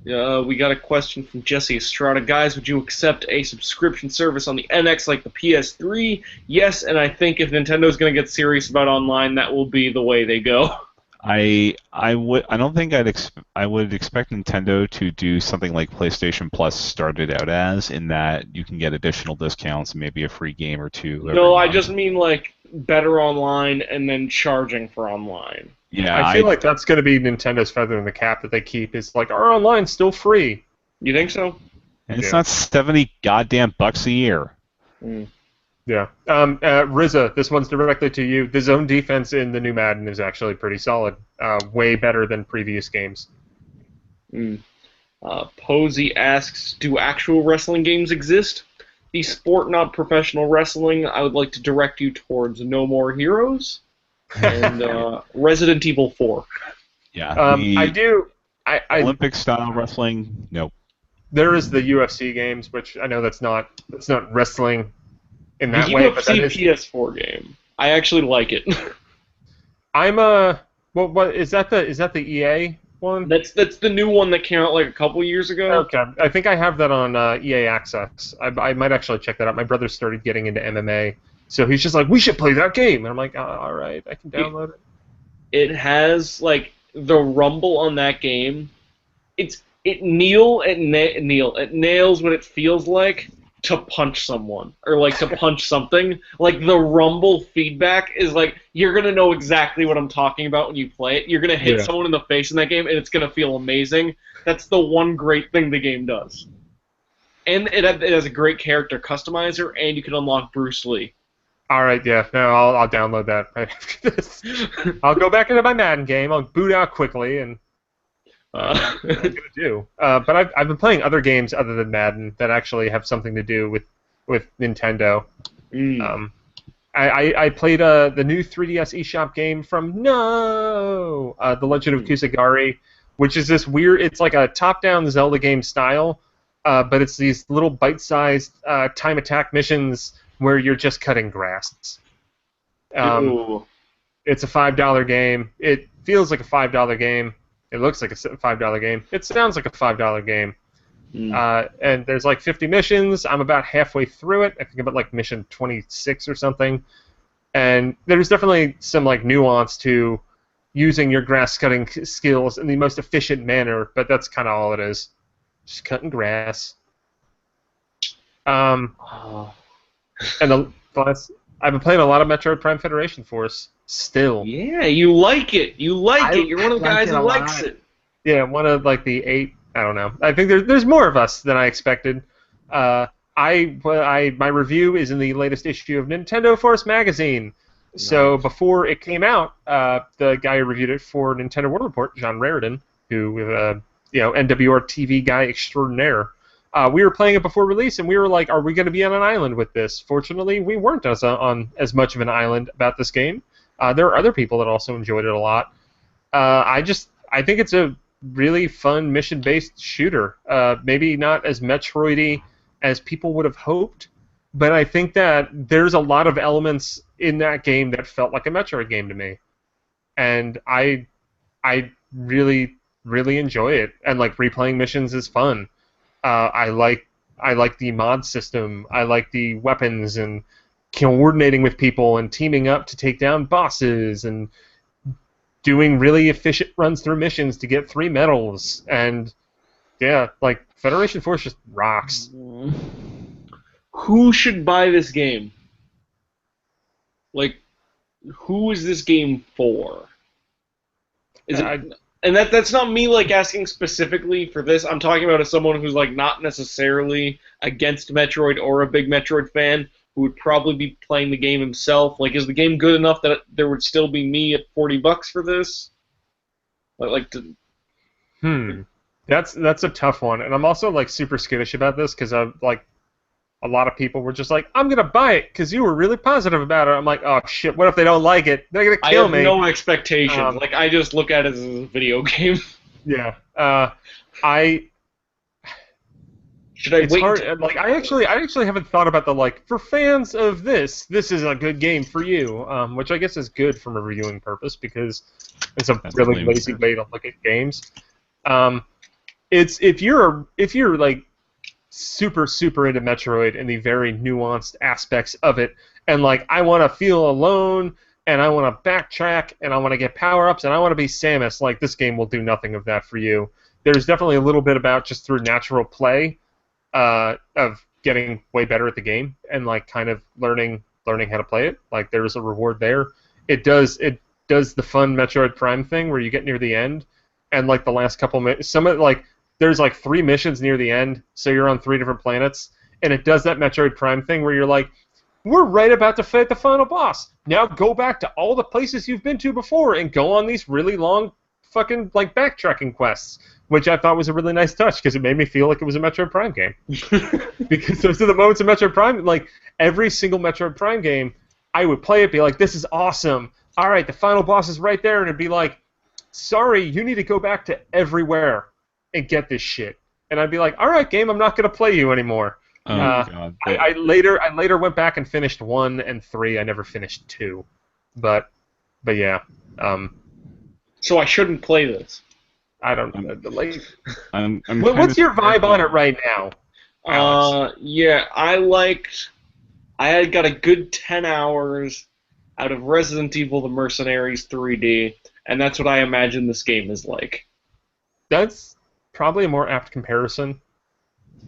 We got a question from Jesse Estrada. Guys, would you accept a subscription service on the NX like the PS3? Yes, and I think if Nintendo's going to get serious about online, that will be the way they go. I don't think I would expect Nintendo to do something like PlayStation Plus started out as, in that you can get additional discounts and maybe a free game or two. No, I just mean like better online and then charging for online. Yeah, I feel like that's going to be Nintendo's feather in the cap that they keep. Is like, our online's still free. You think so? And it's not $70 goddamn bucks a year. Yeah. Rizza, this one's directly to you. The zone defense in the new Madden is actually pretty solid. Way better than previous games. Posey asks, do actual wrestling games exist? The sport, not professional wrestling, I would like to direct you towards No More Heroes and Resident Evil 4. Yeah. I do. Olympic-style wrestling, nope. There is the UFC games, which I know that's not wrestling in that the way. UFC But that is PS4 game. I actually like it. What is that? The EA one? That's the new one that came out like a couple years ago. Okay, I think I have that on EA Access. I might actually check that out. My brother started getting into MMA, so he's just like, we should play that game. And I'm like, all right, I can download it. It has like the rumble on that game, it nails what it feels like to punch someone or like to punch something. Like the rumble feedback is like you're gonna know exactly what I'm talking about when you play it. You're gonna hit someone in the face in that game, and it's gonna feel amazing. That's the one great thing the game does. And it has a great character customizer, and you can unlock Bruce Lee. All right, yeah. No, I'll download that right after this. I'll go back into my Madden game. I'll boot out quickly, and what I'm gonna do. But I've been playing other games other than Madden that actually have something to do with Nintendo. I played the new 3DS eShop game from The Legend of Kusagari, which is this weird. It's like a top-down Zelda game style, but it's these little bite-sized time attack missions where you're just cutting grass. It's a $5 game. It feels like a $5 game. It looks like a $5 game. It sounds like a $5 game. And there's like 50 missions. I'm about halfway through it. I think I'm at like mission 26 or something. And there's definitely some like nuance to using your grass cutting skills in the most efficient manner, but that's kind of all it is. Just cutting grass. And I've been playing a lot of Metroid Prime Federation Force still. Yeah, you like it. You like it. You're one of the guys who likes it. Yeah, one of like the 8. I don't know. I think there's more of us than I expected. My review is in the latest issue of Nintendo Force magazine. Nice. So before it came out, the guy who reviewed it for Nintendo World Report, John Raridan, who NWR TV guy extraordinaire. We were playing it before release, and we were like, are we going to be on an island with this? Fortunately, we weren't on as much of an island about this game. There are other people that also enjoyed it a lot. I think it's a really fun mission-based shooter. Maybe not as Metroid-y as people would have hoped, but I think that there's a lot of elements in that game that felt like a Metroid game to me. And I really, really enjoy it. And like replaying missions is fun. I like the mod system. I like the weapons and coordinating with people and teaming up to take down bosses and doing really efficient runs through missions to get 3 medals. And yeah, like Federation Force just rocks. Who should buy this game? Like, who is this game for? Is it? And that's not me like asking specifically for this. I'm talking about as someone who's like not necessarily against Metroid or a big Metroid fan who would probably be playing the game himself. Like, is the game good enough that there would still be me at $40 for this? That's a tough one, and I'm also like super skittish about this because I'm like a lot of people were just like, I'm gonna buy it because you were really positive about it. I'm like, oh shit, what if they don't like it? They're gonna kill me. I have no expectations. Like I just look at it as a video game. Yeah. Should I wait? Hard. Like I actually haven't thought about the like for fans of this is a good game for you, which I guess is good from a reviewing purpose because it's a really lazy way to look at games. It's if you're like super into Metroid and the very nuanced aspects of it, and like I want to feel alone and I want to backtrack and I want to get power-ups and I want to be Samus, like this game will do nothing of that for you. There's definitely a little bit about just through natural play of getting way better at the game and like kind of learning how to play it. Like there's a reward there. It does the fun Metroid Prime thing where you get near the end and like the last couple minutes, there's like 3 missions near the end, so you're on 3 different planets, and it does that Metroid Prime thing where you're like, we're right about to fight the final boss. Now go back to all the places you've been to before and go on these really long fucking like backtracking quests, which I thought was a really nice touch because it made me feel like it was a Metroid Prime game. Because those are the moments of Metroid Prime, like every single Metroid Prime game, I would play it, be like, this is awesome. All right, the final boss is right there, and it'd be like, sorry, you need to go back to everywhere and get this shit. And I'd be like, all right, game, I'm not going to play you anymore. Oh, God. I later went back and finished 1 and 3. I never finished 2. But yeah. So I shouldn't play this. I don't know. What's your vibe on it right now, Alex? Yeah, I had got a good 10 hours out of Resident Evil: The Mercenaries 3D, and that's what I imagine this game is like. That's probably a more apt comparison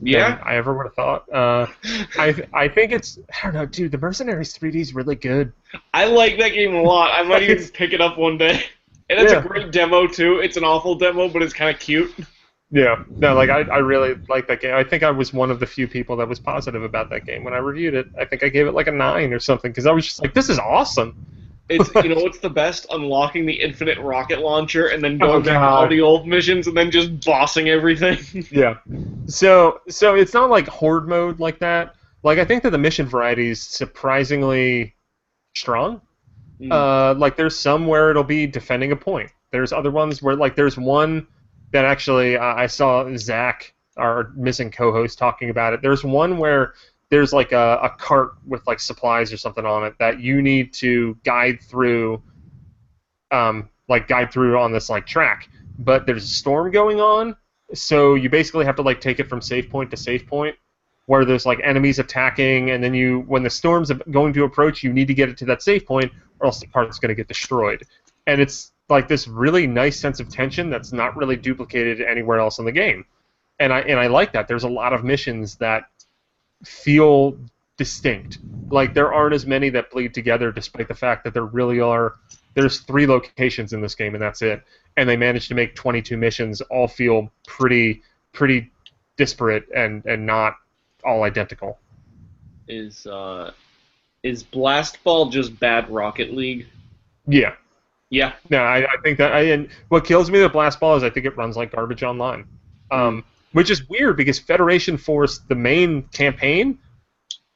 Yeah? than I ever would have thought. I think it's, I don't know, dude, the Mercenaries 3D is really good. I like that game a lot. I might even pick it up one day. And it's a great demo, too. It's an awful demo, but it's kind of cute. Yeah, no, like I really like that game. I think I was one of the few people that was positive about that game when I reviewed it. I think I gave it like a 9 or something because I was just like, this is awesome. It's what's the best? Unlocking the infinite rocket launcher and then going back to all the old missions and then just bossing everything. Yeah. So it's not like horde mode like that. Like I think that the mission variety is surprisingly strong. Like there's some where it'll be defending a point. There's other ones where like there's one that actually I saw Zach, our missing co-host, talking about it. There's one where there's like a cart with like supplies or something on it that you need to guide through on this like track. But there's a storm going on, so you basically have to like take it from save point to save point where there's like enemies attacking, and then when the storm's going to approach, you need to get it to that save point or else the cart's going to get destroyed. And it's like this really nice sense of tension that's not really duplicated anywhere else in the game. And I like that. There's a lot of missions that feel distinct. Like there aren't as many that bleed together, despite the fact that there really are. There's 3 locations in this game, and that's it. And they managed to make 22 missions all feel pretty disparate and not all identical. Is Blast Ball just bad Rocket League? Yeah. Yeah. No, I think that. And what kills me with Blast Ball is I think it runs like garbage online. Which is weird because Federation Force, the main campaign,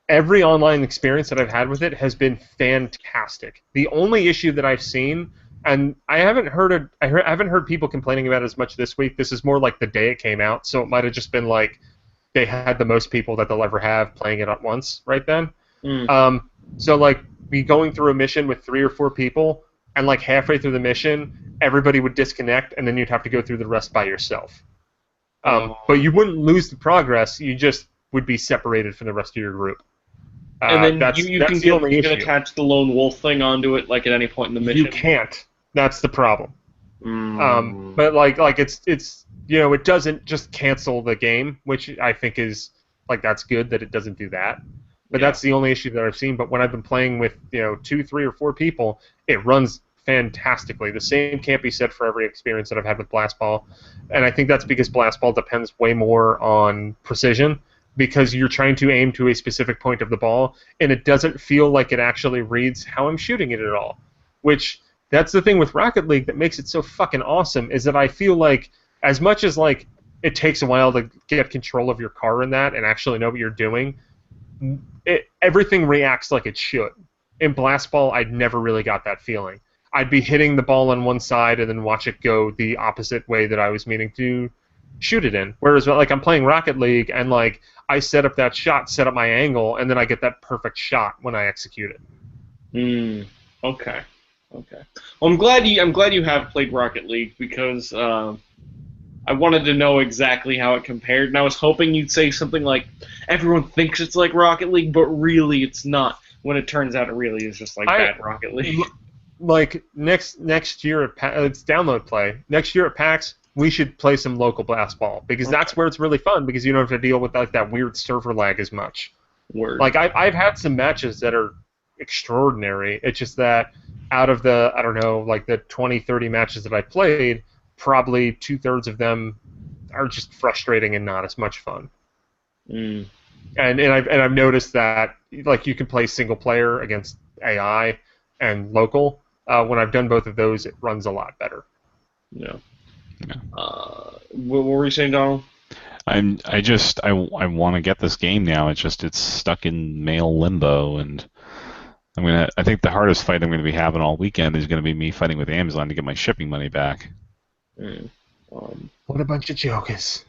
every online experience that I've had with it has been fantastic. The only issue that I've seen, and I haven't heard people complaining about it as much this week. This is more like the day it came out, so it might have just been like they had the most people that they'll ever have playing it at once right then. So like be going through a mission with 3 or 4 people, and like halfway through the mission, everybody would disconnect, and then you'd have to go through the rest by yourself. But you wouldn't lose the progress. You just would be separated from the rest of your group. And then you can attach the lone wolf thing onto it, like at any point in the mission. You can't. That's the problem. But like it's it doesn't just cancel the game, which I think is like that's good that it doesn't do that. But that's the only issue that I've seen. But when I've been playing with 2, 3, or 4 people, it runs fantastically. The same can't be said for every experience that I've had with Blast Ball, and I think that's because Blast Ball depends way more on precision because you're trying to aim to a specific point of the ball, and it doesn't feel like it actually reads how I'm shooting it at all. Which that's the thing with Rocket League that makes it so fucking awesome is that I feel like as much as like it takes a while to get control of your car in that and actually know what you're doing, everything reacts like it should. In Blast Ball, I never really got that feeling. I'd be hitting the ball on one side and then watch it go the opposite way that I was meaning to shoot it in. Whereas like I'm playing Rocket League and like I set up that shot, set up my angle, and then I get that perfect shot when I execute it. Okay. Well, I'm glad you have played Rocket League because I wanted to know exactly how it compared, and I was hoping you'd say something like, everyone thinks it's like Rocket League, but really it's not, when it turns out it really is just like bad Rocket League. Like, next year it's download play. Next year at PAX, we should play some local Blast Ball, because that's where it's really fun, because you don't have to deal with like that weird server lag as much. Word. Like, I've had some matches that are extraordinary. It's just that out of the, I don't know, like the 20, 30 matches that I played, probably 2/3 of them are just frustrating and not as much fun. And I've noticed that like you can play single player against AI and local. When I've done both of those, it runs a lot better. Yeah. What were you saying, Donald? I want to get this game now. It's stuck in mail limbo, and I think the hardest fight I'm going to be having all weekend is going to be me fighting with Amazon to get my shipping money back. What a bunch of jokers.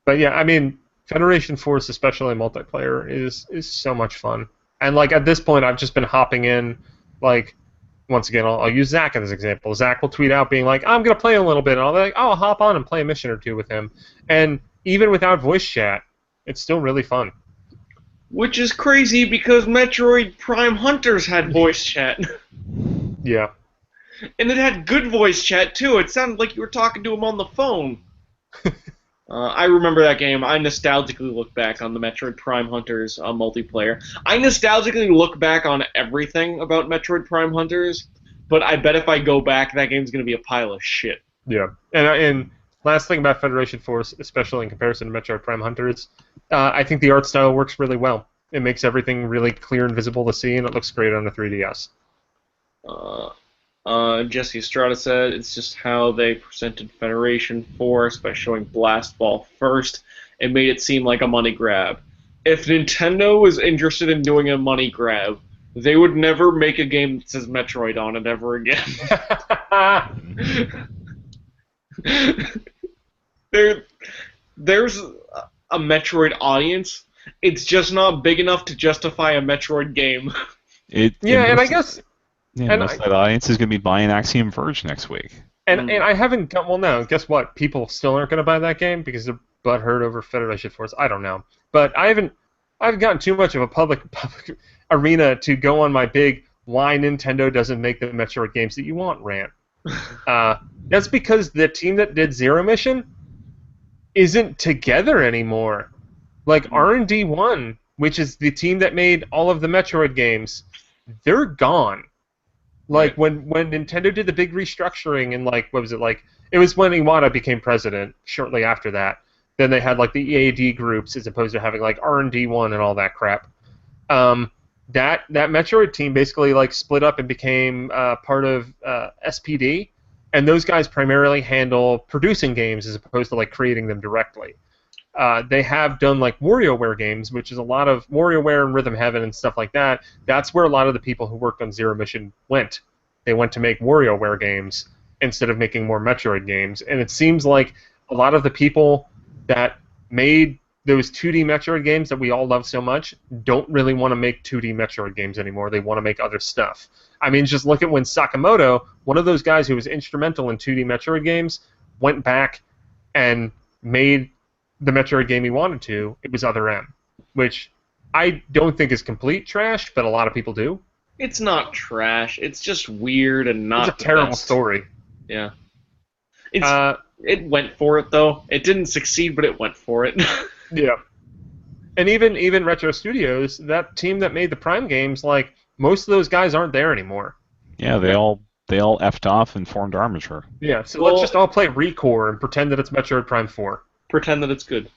But yeah, I mean, Federation Force, especially multiplayer, is so much fun. And like at this point, I've just been hopping in. Like, once again, I'll use Zach as an example. Zach will tweet out being like, "I'm gonna play a little bit," and I'll be like, "Oh, I'll hop on and play a mission or two with him." And even without voice chat, it's still really fun. Which is crazy because Metroid Prime Hunters had voice chat. Yeah. And it had good voice chat, too. It sounded like you were talking to him on the phone. I remember that game. I nostalgically look back on the Metroid Prime Hunters multiplayer. I nostalgically look back on everything about Metroid Prime Hunters, but I bet if I go back, that game's going to be a pile of shit. Yeah, and last thing about Federation Force, especially in comparison to Metroid Prime Hunters, I think the art style works really well. It makes everything really clear and visible to see, and it looks great on the 3DS. Jesse Estrada said it's just how they presented Federation Force by showing Blast Ball first. It made it seem like a money grab. If Nintendo was interested in doing a money grab, they would never make a game that says Metroid on it ever again. There's a Metroid audience. It's just not big enough to justify a Metroid game. And I guess... Yeah, and most of that audience is going to be buying Axiom Verge next week. And I haven't got... Well, no, guess what? People still aren't going to buy that game because they're butthurt over Federation Force. I don't know. But I haven't gotten too much of a public arena to go on my big why Nintendo doesn't make the Metroid games that you want rant. That's because the team that did Zero Mission isn't together anymore. Like R&D 1, which is the team that made all of the Metroid games, they're gone. Like when Nintendo did the big restructuring and like what was it like? It was when Iwata became president. Shortly after that, then they had like the EAD groups as opposed to having like R&D 1 and all that crap. That Metroid team basically like split up and became part of SPD, and those guys primarily handle producing games as opposed to like creating them directly. They have done like WarioWare games, which is a lot of WarioWare and Rhythm Heaven and stuff like that. That's where a lot of the people who worked on Zero Mission went. They went to make WarioWare games instead of making more Metroid games. And it seems like a lot of the people that made those 2D Metroid games that we all love so much don't really want to make 2D Metroid games anymore. They want to make other stuff. I mean, just look at when Sakamoto, one of those guys who was instrumental in 2D Metroid games, went back and made the Metroid game he wanted to. It was Other M, which I don't think is complete trash, but a lot of people do. It's not trash. It's just weird and not. It's a terrible story. Yeah. It went for it though. It didn't succeed, but it went for it. Yeah. And even Retro Studios, that team that made the Prime games, like most of those guys aren't there anymore. Yeah, they all effed off and formed Armature. Yeah. So let's just all play Recore and pretend that it's Metroid Prime 4. Pretend that it's good.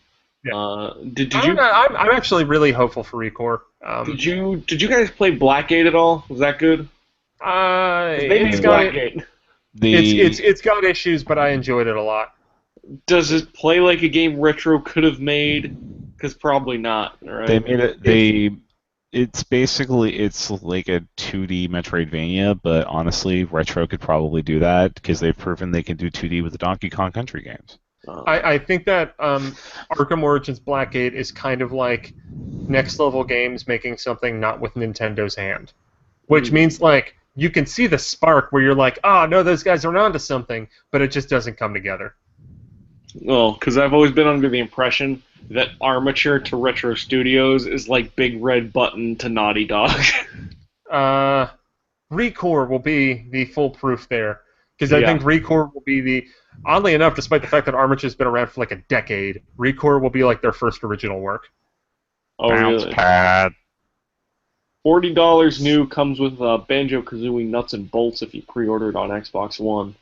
Yeah. Did you? I'm actually really hopeful for Recore. Did you guys play Blackgate at all? Was that good? It's got issues, but I enjoyed it a lot. Does it play like a game Retro could have made? Because probably not. Right? They made it. It's like a 2D Metroidvania, but honestly, Retro could probably do that because they've proven they can do 2D with the Donkey Kong Country games. I think that Arkham Origins Blackgate is kind of like next level games making something not with Nintendo's hand, which means like you can see the spark where you're like, oh no, those guys are onto something, but it just doesn't come together. Well, because I've always been under the impression that Armature to Retro Studios is like Big Red Button to Naughty Dog. Recore will be the full proof there, because I think Recore will be the... Oddly enough, despite the fact that Armature's been around for like a decade, Recore will be like their first original work. Oh, Bounce really? pad. $40 new comes with Banjo-Kazooie Nuts and Bolts if you pre-order it on Xbox One.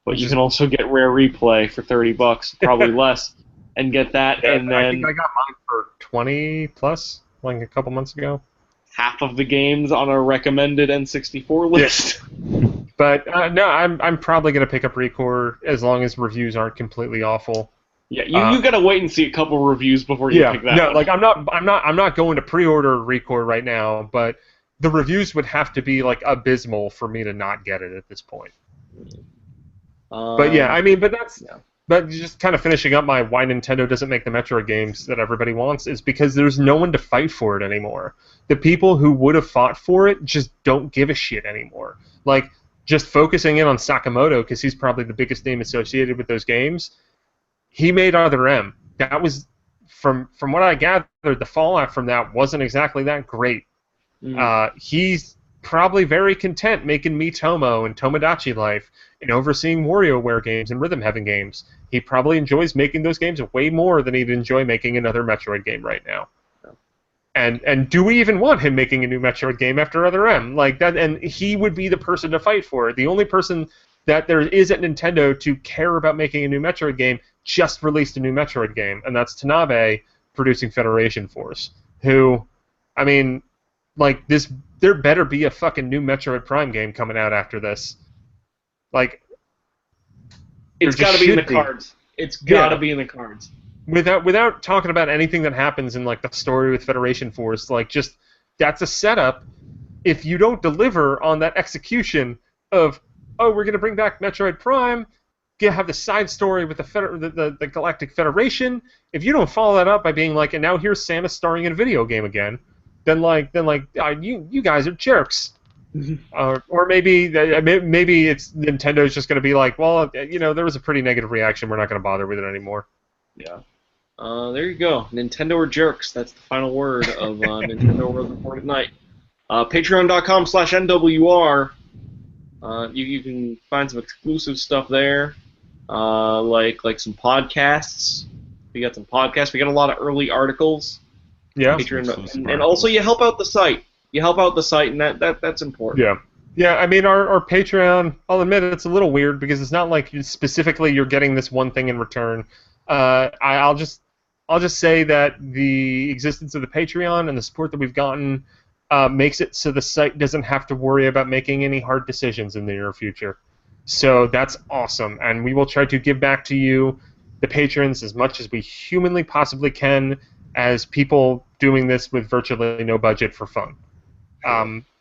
But you can also get Rare Replay for $30, probably less, and get that. Yeah, and then I think I got mine for 20 plus, like a couple months ago. Half of the games on a recommended N64 list. Yeah. But no, I'm probably gonna pick up Recore as long as reviews aren't completely awful. Yeah, you gotta wait and see a couple reviews before you pick that. No, one. like I'm not going to pre-order Recore right now, but the reviews would have to be like abysmal for me to not get it at this point. But yeah, I mean, but just kind of finishing up my why Nintendo doesn't make the Metroid games that everybody wants is because there's no one to fight for it anymore. The people who would have fought for it just don't give a shit anymore. Like, just focusing in on Sakamoto, because he's probably the biggest name associated with those games, he made Other M. That was, from what I gathered, the fallout from that wasn't exactly that great. He's probably very content making Miitomo and Tomodachi Life and overseeing WarioWare games and Rhythm Heaven games. He probably enjoys making those games way more than he'd enjoy making another Metroid game right now. And do we even want him making a new Metroid game after Other M? Like that, and he would be the person to fight for it. The only person that there is at Nintendo to care about making a new Metroid game just released a new Metroid game, and that's Tanabe producing Federation Force, who, I mean, like this, there better be a fucking new Metroid Prime game coming out after this. Like, it's got to be in the cards. It's got to be in the cards. Without talking about anything that happens in like the story with Federation Force, like just that's a setup. If you don't deliver on that execution of, oh, we're gonna bring back Metroid Prime, have the side story with the Galactic Federation. If you don't follow that up by being like, and now here's Samus starring in a video game again, then you guys are jerks. Or maybe it's Nintendo's just gonna be like, well, there was a pretty negative reaction. We're not gonna bother with it anymore. Yeah. There you go. Nintendo or jerks. That's the final word of Nintendo World Report at Night. Patreon.com/NWR. You can find some exclusive stuff there, like some podcasts. We got some podcasts. We got a lot of early articles. Yeah. Patreon, and also you help out the site. You help out the site, and that's important. Yeah. Yeah, I mean, our Patreon, I'll admit it's a little weird because it's not like specifically you're getting this one thing in return. I'll just say that the existence of the Patreon and the support that we've gotten makes it so the site doesn't have to worry about making any hard decisions in the near future. So that's awesome, and we will try to give back to you, the patrons, as much as we humanly possibly can, as people doing this with virtually no budget for fun.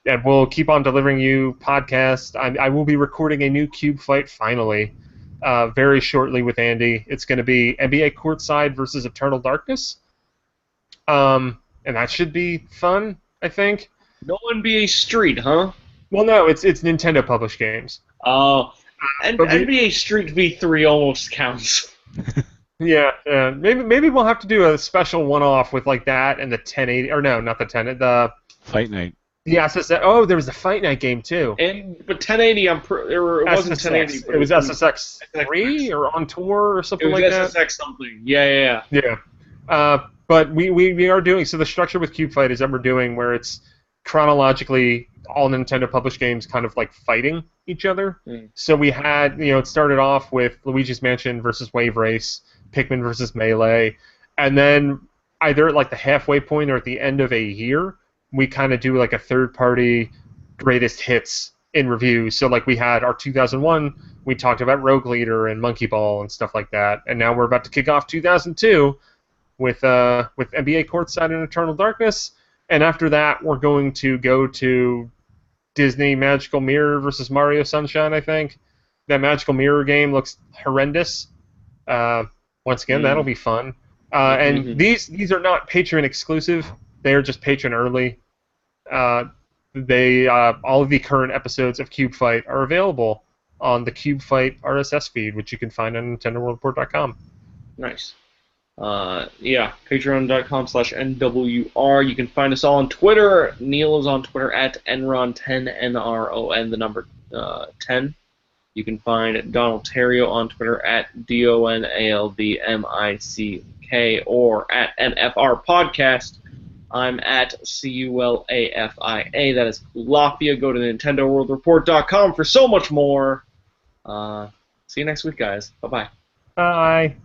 And we'll keep on delivering you podcasts. I will be recording a new Cube Fight finally. Very shortly with Andy. It's going to be NBA Courtside versus Eternal Darkness. And that should be fun, I think. No NBA Street, huh? Well, no, it's Nintendo published games. Oh, and NBA Street V3 almost counts. Yeah, maybe we'll have to do a special one-off with like that and the 1080, or no, not the 10, the Fight Night. Yeah, so there was a Fight Night game too. But 1080, it wasn't 1080. It was SSX 3 or On Tour or something like that. It was SSX something. Yeah. But we are doing, so the structure with Cube Fight is that we're doing where it's chronologically all Nintendo published games kind of like fighting each other. So we had, it started off with Luigi's Mansion versus Wave Race, Pikmin versus Melee, and then either at like the halfway point or at the end of a year, we kind of do like a third-party greatest hits in review. So like we had our 2001, we talked about Rogue Leader and Monkey Ball and stuff like that, and now we're about to kick off 2002 with NBA Courtside and Eternal Darkness, and after that we're going to go to Disney Magical Mirror versus Mario Sunshine, I think. That Magical Mirror game looks horrendous. Once again, that'll be fun. And these are not Patreon exclusive. They are just Patreon early. All of the current episodes of Cube Fight are available on the Cube Fight RSS feed, which you can find on NintendoWorldReport.com. Nice. Patreon.com/NWR. You can find us all on Twitter. Neal is on Twitter at Enron10, NRON, the number 10. You can find Donald Terrio on Twitter at DONALDMICK or at NFR Podcast. I'm at CULAFIA. That is Kulafia. Go to NintendoWorldReport.com for so much more. See you next week, guys. Bye-bye. Bye.